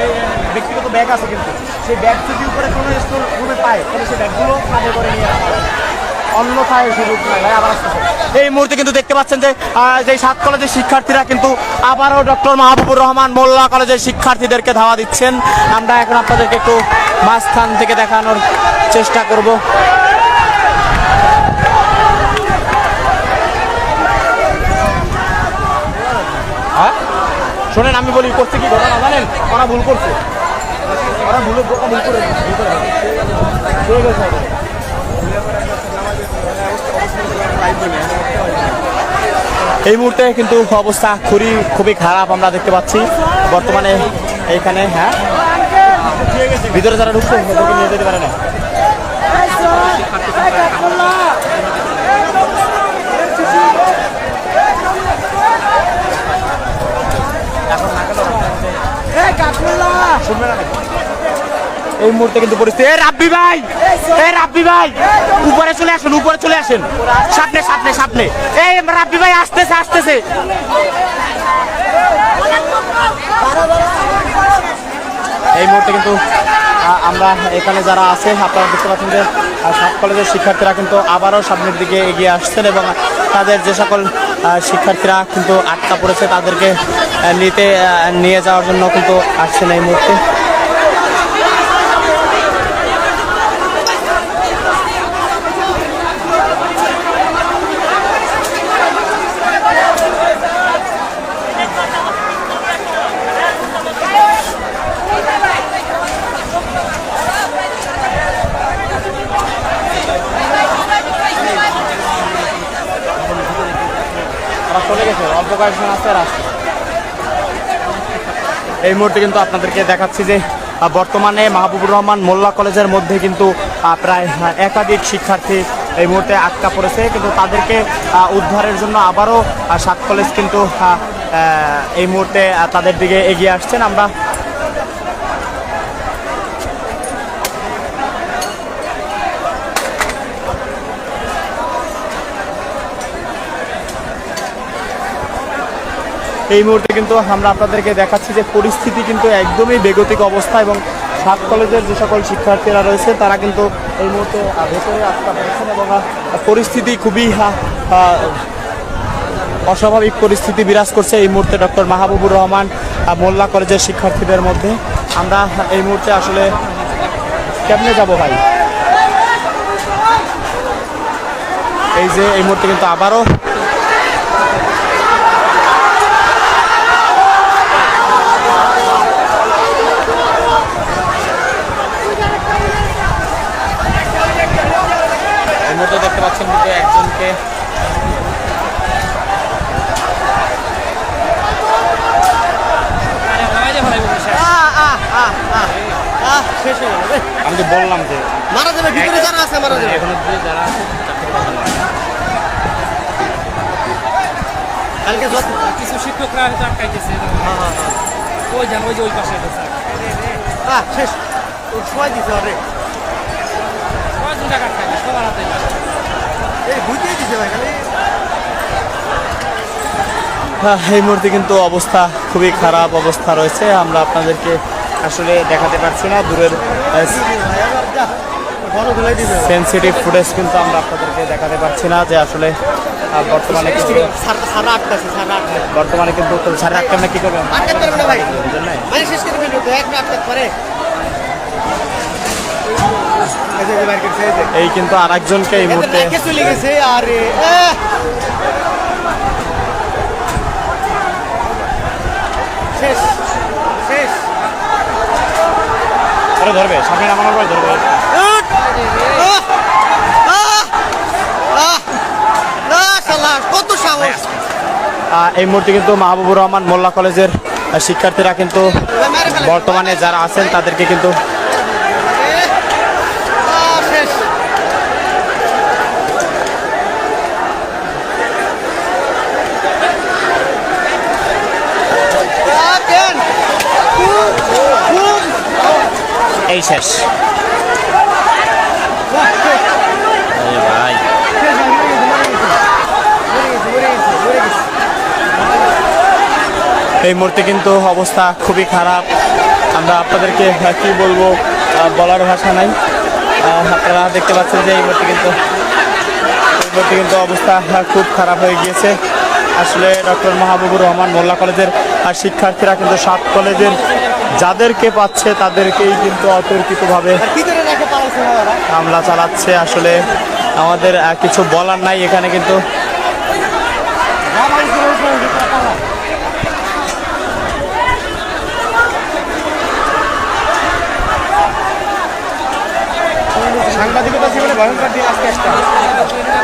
ব্যক্তিগত ব্যাগ আছে, কিন্তু সেই ব্যাগ যদি উপরে কোনো স্কুল রুমে পায় তাহলে সেই ব্যাগগুলো কাঁধে করে নিয়ে আসা হবে, অন্যথায় সুযোগ নাই। আবার আসতেছে এই মুহূর্তে কিন্তু দেখতে পাচ্ছেন যে 7 কলেজের শিক্ষার্থীরা কিন্তু আবারও ডক্টর মাহবুবুর রহমান মোল্লা কলেজের শিক্ষার্থীদেরকে ধাওয়া দিচ্ছেন। আমরা এখন আপনাদেরকে একটু মাঝখান থেকে দেখানোর চেষ্টা করব। হ্যাঁ শোনেন, আমি বলি করছে কি ঘটনা জানেন? ওরা ভুল করছে, ওরা ভুল করে ঠিক আছে। এই মুহূর্তে কিন্তু অবস্থা খুবই খারাপ আমরা দেখতে পাচ্ছি বর্তমানে এইখানে। হ্যাঁ, ভিতরে যারা ঢুকছে তাদেরকে নিয়ে যেতে পারে না। এই মুহূর্তে কিন্তু পরিস্থিতি, রাব্বি ভাই উপরে চলে আসেন, সামনে এই রাব্বি ভাই আসতেছে। এই মুহূর্তে কিন্তু আমরা এখানে যারা আছে আপনারা দেখতে পাচ্ছেন যে 7 কলেজের শিক্ষার্থীরা কিন্তু আবারও সামনের দিকে এগিয়ে আসছেন এবং তাদের যে সকল শিক্ষার্থীরা কিন্তু আটকা পড়েছে তাদেরকে নিয়ে যাওয়ার জন্য কিন্তু আসছেন এই মুহূর্তে। চলে গেছে, অল্প কয়েকজন আছে রাস্তা। এই মুহূর্তে কিন্তু আপনাদেরকে দেখাচ্ছি যে বর্তমানে মাহবুবুর রহমান মোল্লা কলেজের মধ্যে কিন্তু প্রায় একাধিক শিক্ষার্থী এই মুহূর্তে আটকা পড়েছে, কিন্তু তাদেরকে উদ্ধারের জন্য আবারও 7 কলেজ কিন্তু এই মুহূর্তে তাদের দিকে এগিয়ে আসছেন। আমরা এই মুহূর্তে কিন্তু আমরা আপনাদেরকে দেখাচ্ছি যে পরিস্থিতি কিন্তু একদমই বেগতিক অবস্থা এবং 7 কলেজের যে সকল শিক্ষার্থীরা রয়েছে তারা কিন্তু এই মুহূর্তে ভেতরে আটকা পড়েছেন এবং পরিস্থিতি খুবই অস্বাভাবিক পরিস্থিতি বিরাজ করছে এই মুহূর্তে ডক্টর মাহবুবুর রহমান মোল্লা কলেজের শিক্ষার্থীদের মধ্যে। আমরা এই মুহূর্তে আসলে কেমনে যাব ভাই, এই যে এই মুহূর্তে কিন্তু আবারও দেখতে পাচ্ছেন কিন্তু একজনকে আমি তো বললাম যে মারা যাবে, ভিতরে যারা আছে মারা যাবে, এখন যারা কালকে কিছু শিক্ষকরা আটকাইতেছে, ওই জান ওই যে ওই পাশে শেষ সময় দিতে হবে, কয়জন টাকা খাইবে সবার হাতে এই মুহূর্তে কিন্তু অবস্থা খুবই খারাপ অবস্থা রয়েছে। আমরা আপনাদেরকে আসলে দেখাতে পারছি না, দূরের সেন্সিটিভ ফুটেজ কিন্তু আমরা আপনাদেরকে দেখাতে পারছি না যে আসলে বর্তমানে কিন্তু সাড়ে 8টা কি করবেন এই কিন্তু আর একজনকে এই মুহূর্তে চলে গেছে। আর ওরা ধরবে, সামনে নামানোর পর ধরবে। কত সাহস! এই মুহূর্তে কিন্তু মাহবুবুর রহমান মোল্লা কলেজের শিক্ষার্থীরা কিন্তু বর্তমানে যারা আছেন তাদেরকে কিন্তু শেষ। এই শেষ। ভাই এই মুহূর্তে কিন্তু অবস্থা খুবই খারাপ। আমরা আপনাদেরকে কি বলবো, বলার ভাষা নাই। আপনারা দেখতে পাচ্ছেন যে এই মুহূর্তে কিন্তু অবস্থা খুব খারাপ হয়ে গিয়েছে। আসলে ডক্টর মাহবুবুর রহমান মোল্লা কলেজের শিক্ষার্থীরা কিন্তু 7 কলেজের যাদেরকে পাচ্ছে তাদেরকেই কিন্তু অতর্কিতভাবে হামলা চালাচ্ছে। আসলে আমাদের কিছু বলার নাই এখানে। কিন্তু সাংবাদিকতা জীবনে ভয়ঙ্কর দিন আজকে একটা।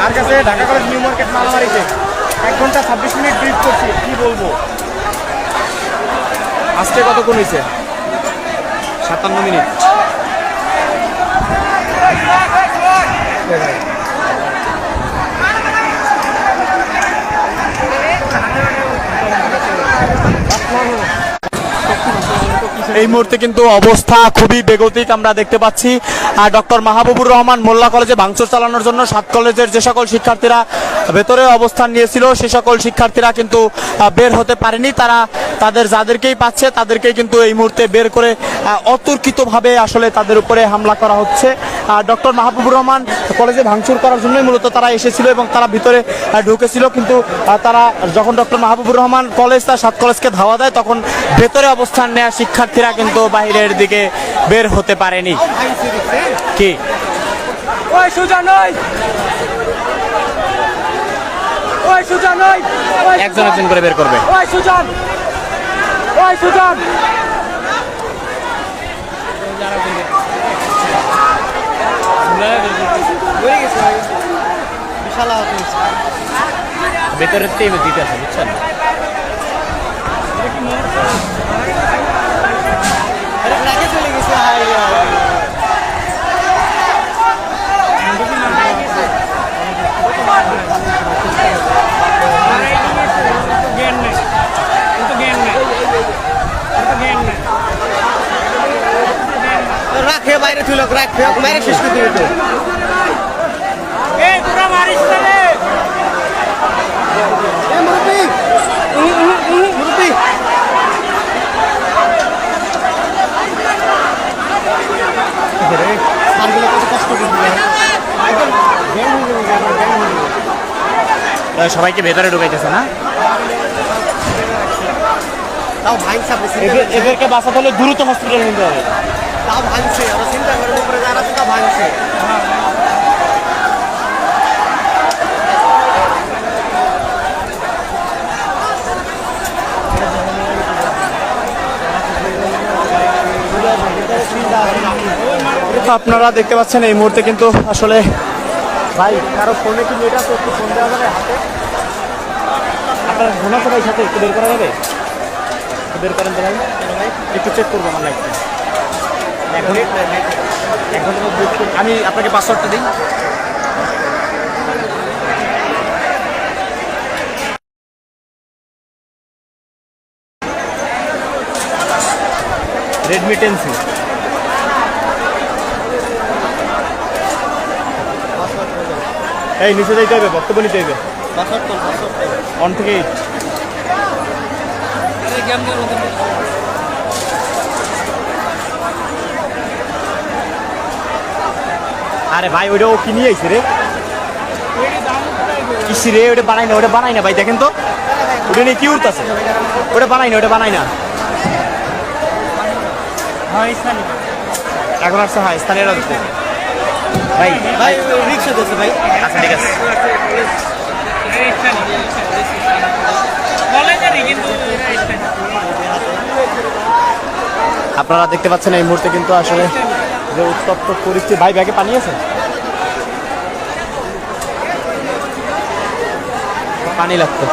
আর কাছে ঢাকা কলেজ নিউ মার্কেট মারামারিতে 1 ঘন্টা 26 মিনিট ব্রিফ করছি, কি বলবো। আজকে কতক্ষণ হয়েছে? 57 মিনিট। এই মুহূর্তে কিন্তু অবস্থা খুবই বেগতিক আমরা দেখতে পাচ্ছি। ডক্টর মাহবুবুর রহমান মোল্লা কলেজে ভাঙচুর চালানোর জন্য 7 কলেজের যে সকল শিক্ষার্থীরা ভেতরে অবস্থান নিয়েছিল সে সকল শিক্ষার্থীরা কিন্তু বের হতে পারেনি। তারা যাদেরকেই পাচ্ছে তাদেরকেই কিন্তু এই মুহূর্তে বের করে অতর্কিতভাবে আসলে তাদের উপরে হামলা করা হচ্ছে। ডক্টর মাহবুবুর রহমান কলেজে ভাঙচুর করার জন্যই মূলত তারা এসেছিল এবং তারা ভিতরে ঢুকেছিল। কিন্তু তারা যখন ডক্টর মাহবুবুর রহমান কলেজ তার 7 কলেজকে ধাওয়া দেয় তখন ভেতরে অবস্থান নেওয়া শিক্ষার্থীরা কিন্তু বাইরের দিকে বের হতে পারেনি। কি ওই সুজা নয়, ওই সুজা নয়, একজন একজন করে বের করবে। ওই সুজন, ওই সুজন। বিশাল আহত হয়েছে। ভেতরের থেকে দিতে আছে, বুঝছেন? চলে গেছে। রাখে বাইরে তুই লোক রাখে বাইরে শেষ করে দিবে। এই তোরা মারিস না রে। এই মুরব্বি, মুরব্বি সারগুলো কত কষ্ট করবে। সবাইকে ভেতরে ঢুকাইতেছে না? তাও ভাঙছে। এদেরকে বাঁচাতে হলে দ্রুত হসপিটাল নিতে হবে। তাও ভাঙছে, ওরা চিন্তা করে উপরে যারা তা ভাঙছে। আপনারা দেখতে পাচ্ছেন এই মুহূর্তে কিন্তু আসলে ভাই কারো ফোনে কি নেট আছে? একটু ফোন দেওয়া যাবে হাতে? আপনার ফোন আছে ভাই সাথে? একটু বের করা যাবে? বের করেন তো ভাই, একটু চেক করবো আমার লাইফটা। এখন আমি আপনাকে পাসওয়ার্ডটা দিই। Redmi 10C। এই নিচে যাইতে হবে, বক্তব্য নিতে হবে। অন থেকে 8। আরে ভাই ওইটা ও কি নিয়ে আইছে রে? কিসি রে? ওটা বানাই না ভাই, দেখেন তো ওটা নিয়ে কি উঠতেছে। ওটা বানাই না। এখন আসছে, হ্যাঁ স্থানীয়রা দিচ্ছে ভাই। ভাই রিক্সা দিচ্ছে ভাই। আচ্ছা ঠিক আছে। আপনারা দেখতে পাচ্ছেন এই মুহূর্তে কিন্তু আসলে যে উত্তপ্ত পরিস্থিতি। ভাই ব্যাগে পানি আছে? পানি লাগতো।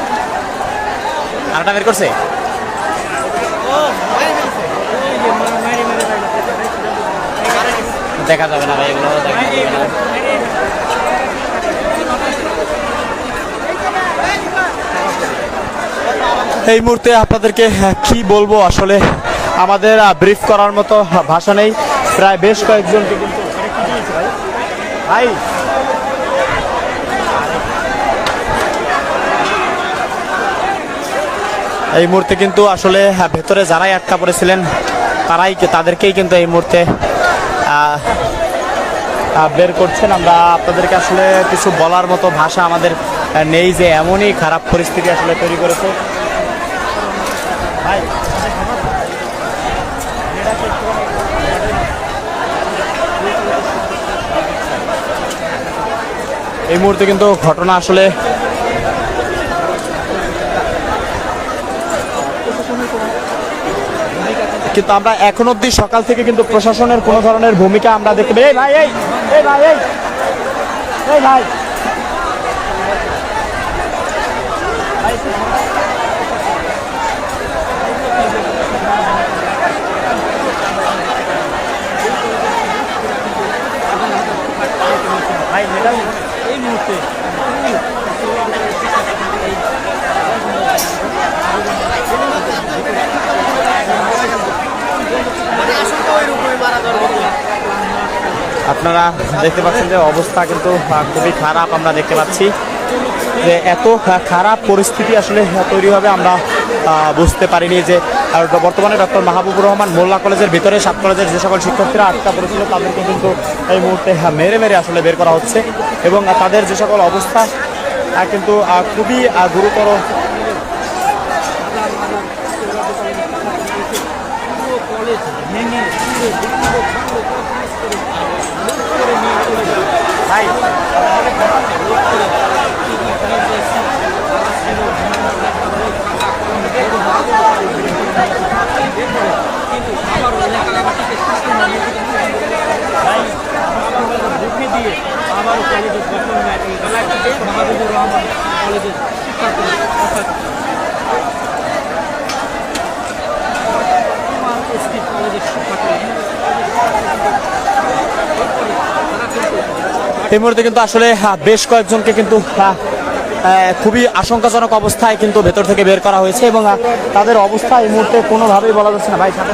আরেকটা বের করছে? দেখা যাবে না ভাই, এগুলো দেখা যাবে না। এই মুহূর্তে আপনাদেরকে কি বলবো, আসলে আমাদের ব্রিফ করার মতো ভাষা নেই। প্রায় বেশ কয়েকজনকে কিন্তু ভাই এই মুহূর্তে কিন্তু আসলে ভেতরে যারাই আটকা পড়েছিলেন তাদেরকেই কিন্তু এই মুহূর্তে বের করছেন। আমরা আপনাদেরকে আসলে কিছু বলার মতো ভাষা আমাদের নেই, যে এমনই খারাপ পরিস্থিতি আসলে তৈরি করেছে। ভাই এই মুহূর্তে কিন্তু ঘটনা আসলে কিন্তু আমরা এখন অবধি সকাল থেকে কিন্তু প্রশাসনের কোনো ধরনের ভূমিকা আমরা দেখতে পাই। এই ভাই এই ভাই এই ভাই এই মুহূর্তে আপনারা দেখতে পাচ্ছেন যে অবস্থা কিন্তু খুবই খারাপ। আমরা দেখতে পাচ্ছি যে এত খারাপ পরিস্থিতি আসলে তৈরি হবে আমরা বুঝতে পারিনি। যে বর্তমানে ডক্টর মাহবুবুর রহমান মোল্লা কলেজের ভিতরে 7 কলেজের যে সকল শিক্ষার্থীরা আটকা পড়েছিল তাদেরকে কিন্তু এই মুহূর্তে মেরে মেরে আসলে বের করা হচ্ছে, এবং তাদের যে সকল অবস্থা কিন্তু খুবই গুরুতর। ভাই আমার কলেজের মাহবুবুর রহমান কলেজের শিক্ষার্থী কলেজের শিক্ষার্থী এই মুহূর্তে কিন্তু আসলে বেশ কয়েকজনকে কিন্তু খুবই আশঙ্কাজনক অবস্থায় কিন্তু ভেতর থেকে বের করা হয়েছে, এবং তাদের অবস্থা এই মুহূর্তে কোনোভাবেই বলা যাচ্ছে না। ভাই সাথে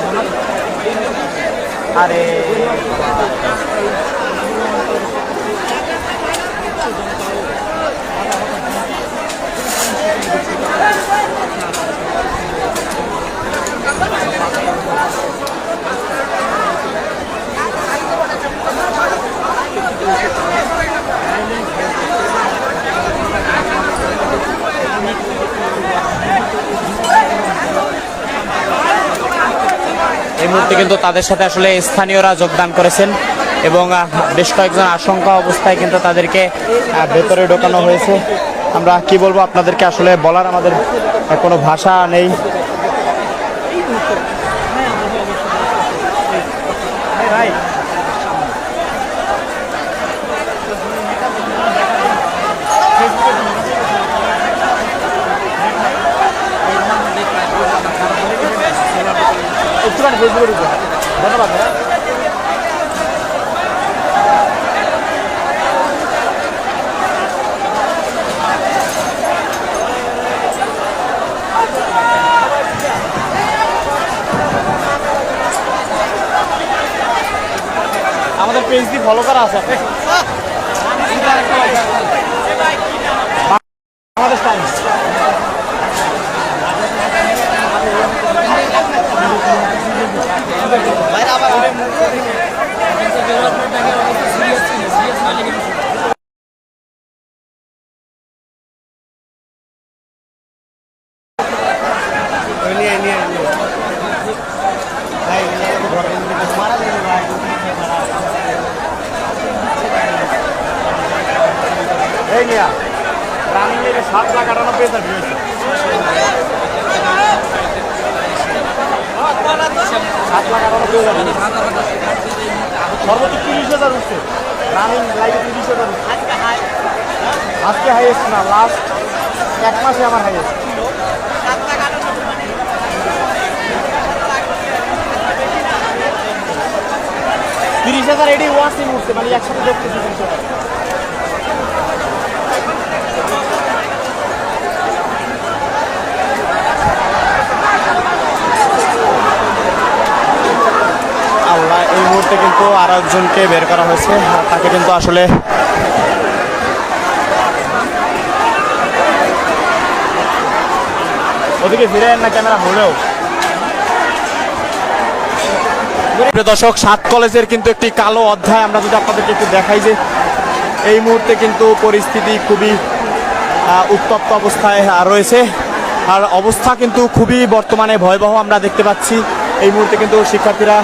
আরে এই মুহূর্তে কিন্তু তাদের সাথে আসলে স্থানীয়রা যোগদান করেছেন, এবং বেশ কয়েকজন আশঙ্কা অবস্থায় কিন্তু তাদেরকে ভেতরে ঢোকানো হয়েছে। আমরা কি বলবো আপনাদেরকে, আসলে বলার আমাদের কোনো ভাষা নেই। ভাই একটুখানি ফেসবুকে ধন্যবাদ। আমাদের পেজ দিয়ে ফলো করা আছে বাংলাদেশ টাইমস। এই নিয়া রানিং এর 7 লাখ 98 পেজ আছে। 7 লাখ এখনো কেউ যাবে না। সর্বোচ্চ 30,000 উঠছে, রানিং লাইভে 30,000 উঠছে। আজকে হাইয়েস্ট না, লাস্ট 1 মাসে আমার হাইয়েস্ট। 30,000 এডি ওয়াশিং উঠছে, মানে একসাথে দেখতেছি 30,000। আল্লাহ, এই মুহূর্তে কিন্তু আরো একজনকে বের করা হয়েছে, তাকে কিন্তু আসলে ওদিকে ফিরে না ক্যামেরা হলেও। প্রিয় দর্শক, 7 কলেজের কিন্তু একটি কালো অধ্যায় আমরা যদি আপনাদেরকে একটু দেখাই যে এই মুহূর্তে কিন্তু পরিস্থিতি খুবই উত্তপ্ত অবস্থায় রয়েছে, আর অবস্থা কিন্তু খুবই বর্তমানে ভয়াবহ আমরা দেখতে পাচ্ছি। এই মুহূর্তে কিন্তু শিক্ষার্থীরা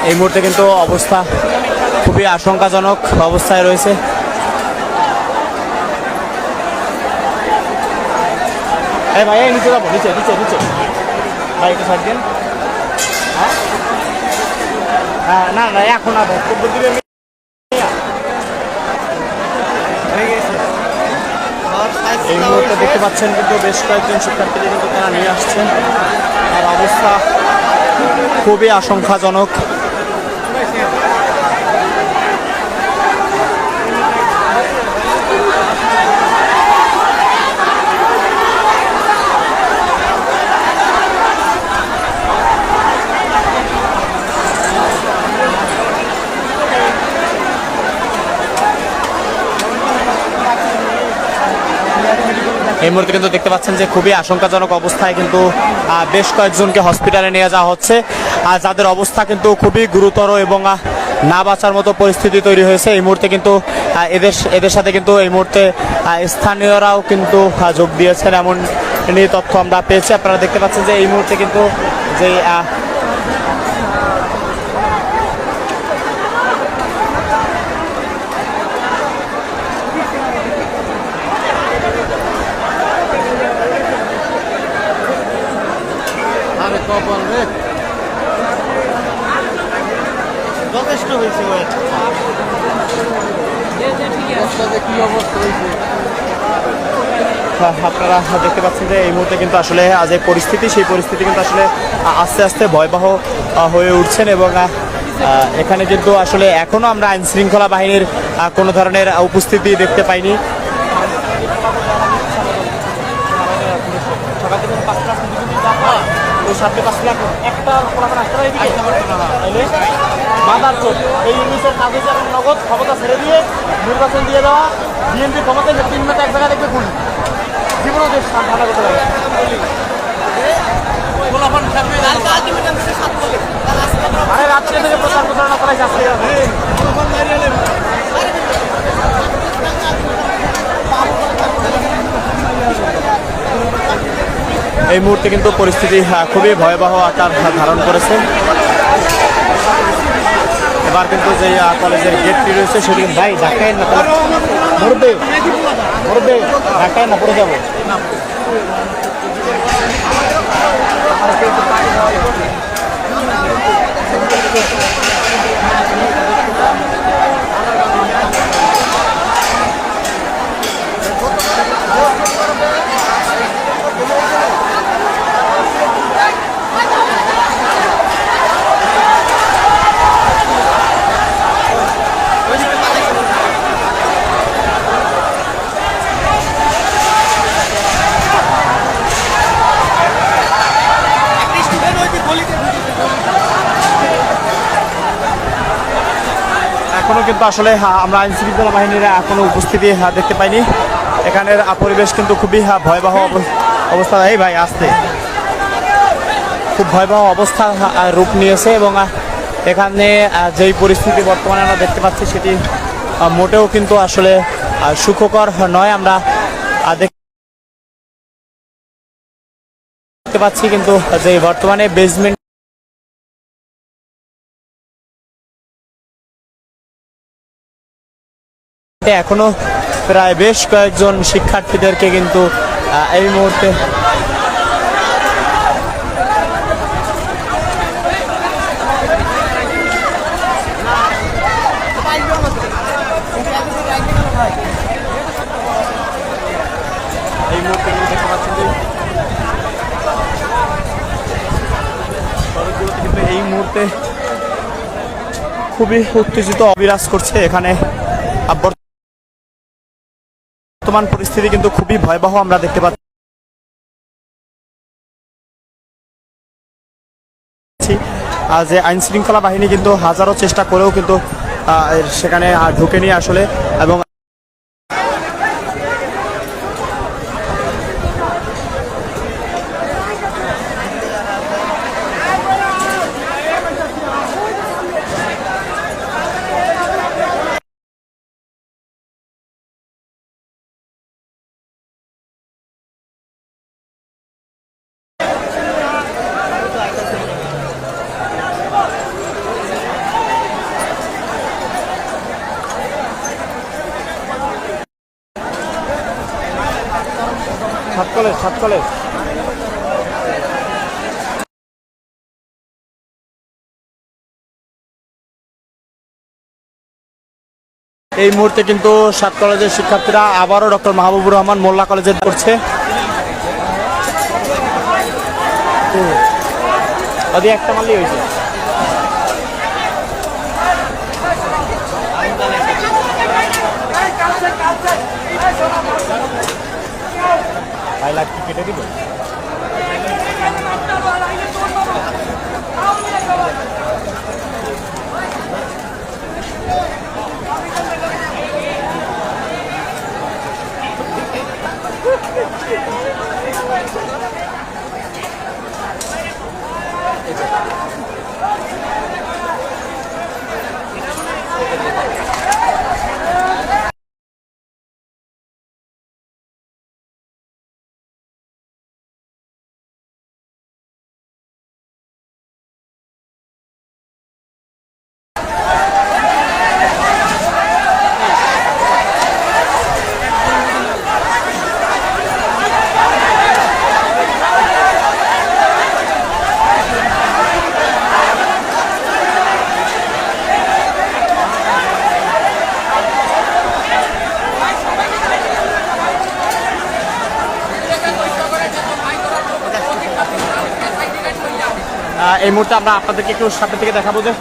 এই মুহূর্তে কিন্তু অবস্থা খুবই আশঙ্কাজনক অবস্থায় রয়েছে। এই ভাই, এই নিচে যাবো, নিচে নিচে নিচে ভাই, একটু ছাড় দিন। হ্যাঁ, না না, এখন আর বক্তব্য দিবে। এই মুহূর্তে দেখতে পাচ্ছেন কিন্তু বেশ কয়েকজন শিক্ষার্থীদের কিন্তু তারা নিয়ে আসছেন, আর অবস্থা খুবই আশঙ্কাজনক। এই মুহূর্তে কিন্তু দেখতে পাচ্ছেন যে খুবই আশঙ্কাজনক অবস্থায় কিন্তু বেশ কয়েকজনকে হসপিটালে নিয়ে যাওয়া হচ্ছে, আর যাদের অবস্থা কিন্তু খুবই গুরুতর এবং না বাঁচার মতো পরিস্থিতি তৈরি হয়েছে। এই মুহূর্তে কিন্তু এদের সাথে কিন্তু এই মুহূর্তে স্থানীয়রাও কিন্তু যোগ দিয়েছেন, এমন নিয়ে তথ্য আমরা পেয়েছি। আপনারা দেখতে পাচ্ছেন যে এই মুহূর্তে কিন্তু যে যথেষ্ট হয়েছে কি অবস্থা হয়েছে। আপনারা দেখতে পাচ্ছেন যে এই মুহূর্তে কিন্তু আসলে যে পরিস্থিতি, সেই পরিস্থিতি কিন্তু আসলে আস্তে আস্তে ভয়াবহ হয়ে উঠছেন, এবং এখানে কিন্তু আসলে এখনো আমরা আইন শৃঙ্খলা বাহিনীর কোনো ধরনের উপস্থিতি দেখতে পাইনি। এই ইংলিশের কাজে যেমন নগদ ক্ষমতা ছেড়ে দিয়ে নির্বাচন দিয়ে দেওয়া, বিএনপি ক্ষমতায় 3 মাস এক জায়গায় দেখবে খুলি জীবনও দেশ ঠান্ডা করতে পারে। আরে রাত্রে থেকে প্রচার প্রচারণা করাই যাচ্ছে। এই মুহূর্তে কিন্তু পরিস্থিতি খুবই ভয়াবহ আকার ধারণ করেছে। এবার কিন্তু যে কলেজের গেটটি রয়েছে সেটি ভাই ঢাকায় না, মরবে মরবে, ঢাকায় না পড়ে যাবো। এখনো কিন্তু আসলে আমরা আইন শৃঙ্খলা বাহিনীর কোনো উপস্থিতি দেখতে পাইনি। এখানের পরিবেশ কিন্তু খুবই ভয়াবহ অবস্থা। এই ভাই আসতে খুব ভয়াবহ অবস্থা রূপ নিয়েছে, এবং এখানে যেই পরিস্থিতি বর্তমানে আমরা দেখতে পাচ্ছি সেটি মোটেও কিন্তু আসলে সুখকর নয়। আমরা দেখতে পাচ্ছি কিন্তু যে বর্তমানে বেসমেন্ট এখনো প্রায় বেশ কয়েকজন শিক্ষার্থীদেরকে কিন্তু এই মুহূর্তে দেখতে পাচ্ছেন যে সড়কগুলোতে কিন্তু এই মুহূর্তে খুবই উত্তেজিত অবিরাজ করছে এখানে। বর্তমান পরিস্থিতি কিন্তু খুবই ভয়াবহ আমরা দেখতে পাচ্ছি। যে আইন শৃঙ্খলা বাহিনী কিন্তু হাজারো চেষ্টা করেও কিন্তু সেখানে ঢুকেনি আসলে। এবং সাত কলেজ এই মুহূর্তে কিন্তু 7 কলেজের শিক্ষার্থীরা আবারও ডক্টর মাহবুবুর রহমান মোল্লা কলেজে করছে। একটা মারলেই হয়েছে। কেটে দিব এই মুহূর্তে আমরা আপনাদেরকে একটু সামনে থেকে দেখাবো যে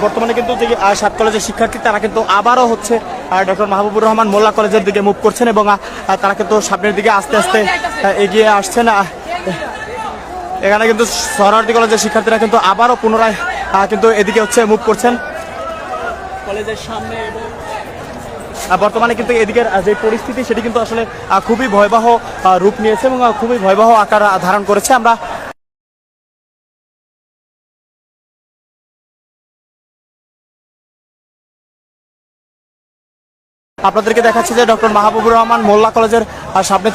বর্তমানে কিন্তু যে 7 কলেজের শিক্ষার্থী তারা কিন্তু আবারও হচ্ছে ডক্টর মাহবুবুর রহমান মোল্লা কলেজের দিকে মুভ করছেন এবং তারা কিন্তু সামনের দিকে আস্তে আস্তে এগিয়ে আসছেন। এখানে কিন্তু শরণার্থী কলেজের শিক্ষার্থীরা কিন্তু আবারও পুনরায় কিন্তু এদিকে হচ্ছে মুভ করছেন কলেজের সামনে। এবং বর্তমানে কিন্তু এদিকের যে পরিস্থিতি সেটি কিন্তু আসলে খুবই ভয়াবহ রূপ নিয়েছে এবং খুবই ভয়াবহ আকার ধারণ করেছে। আমরা আপনাদেরকে দেখাচ্ছি যে ডক্টর মাহবুবুর রহমান মোল্লা কলেজের সামনে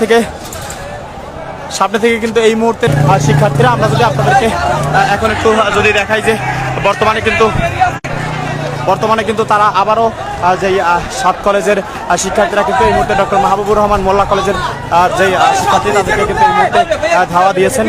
থেকে কিন্তু এই মুহূর্তে শিক্ষার্থীরা, আমরা যদি আপনাদেরকে এখন একটু যদি দেখাই যে বর্তমানে কিন্তু তারা আবারও যে 7 কলেজের শিক্ষার্থীরা কিন্তু এই মুহূর্তে ডক্টর মাহবুবুর রহমান মোল্লা কলেজের যে শিক্ষার্থী তাদেরকে কিন্তু এই মুহূর্তে ধাওয়া দিয়েছেন।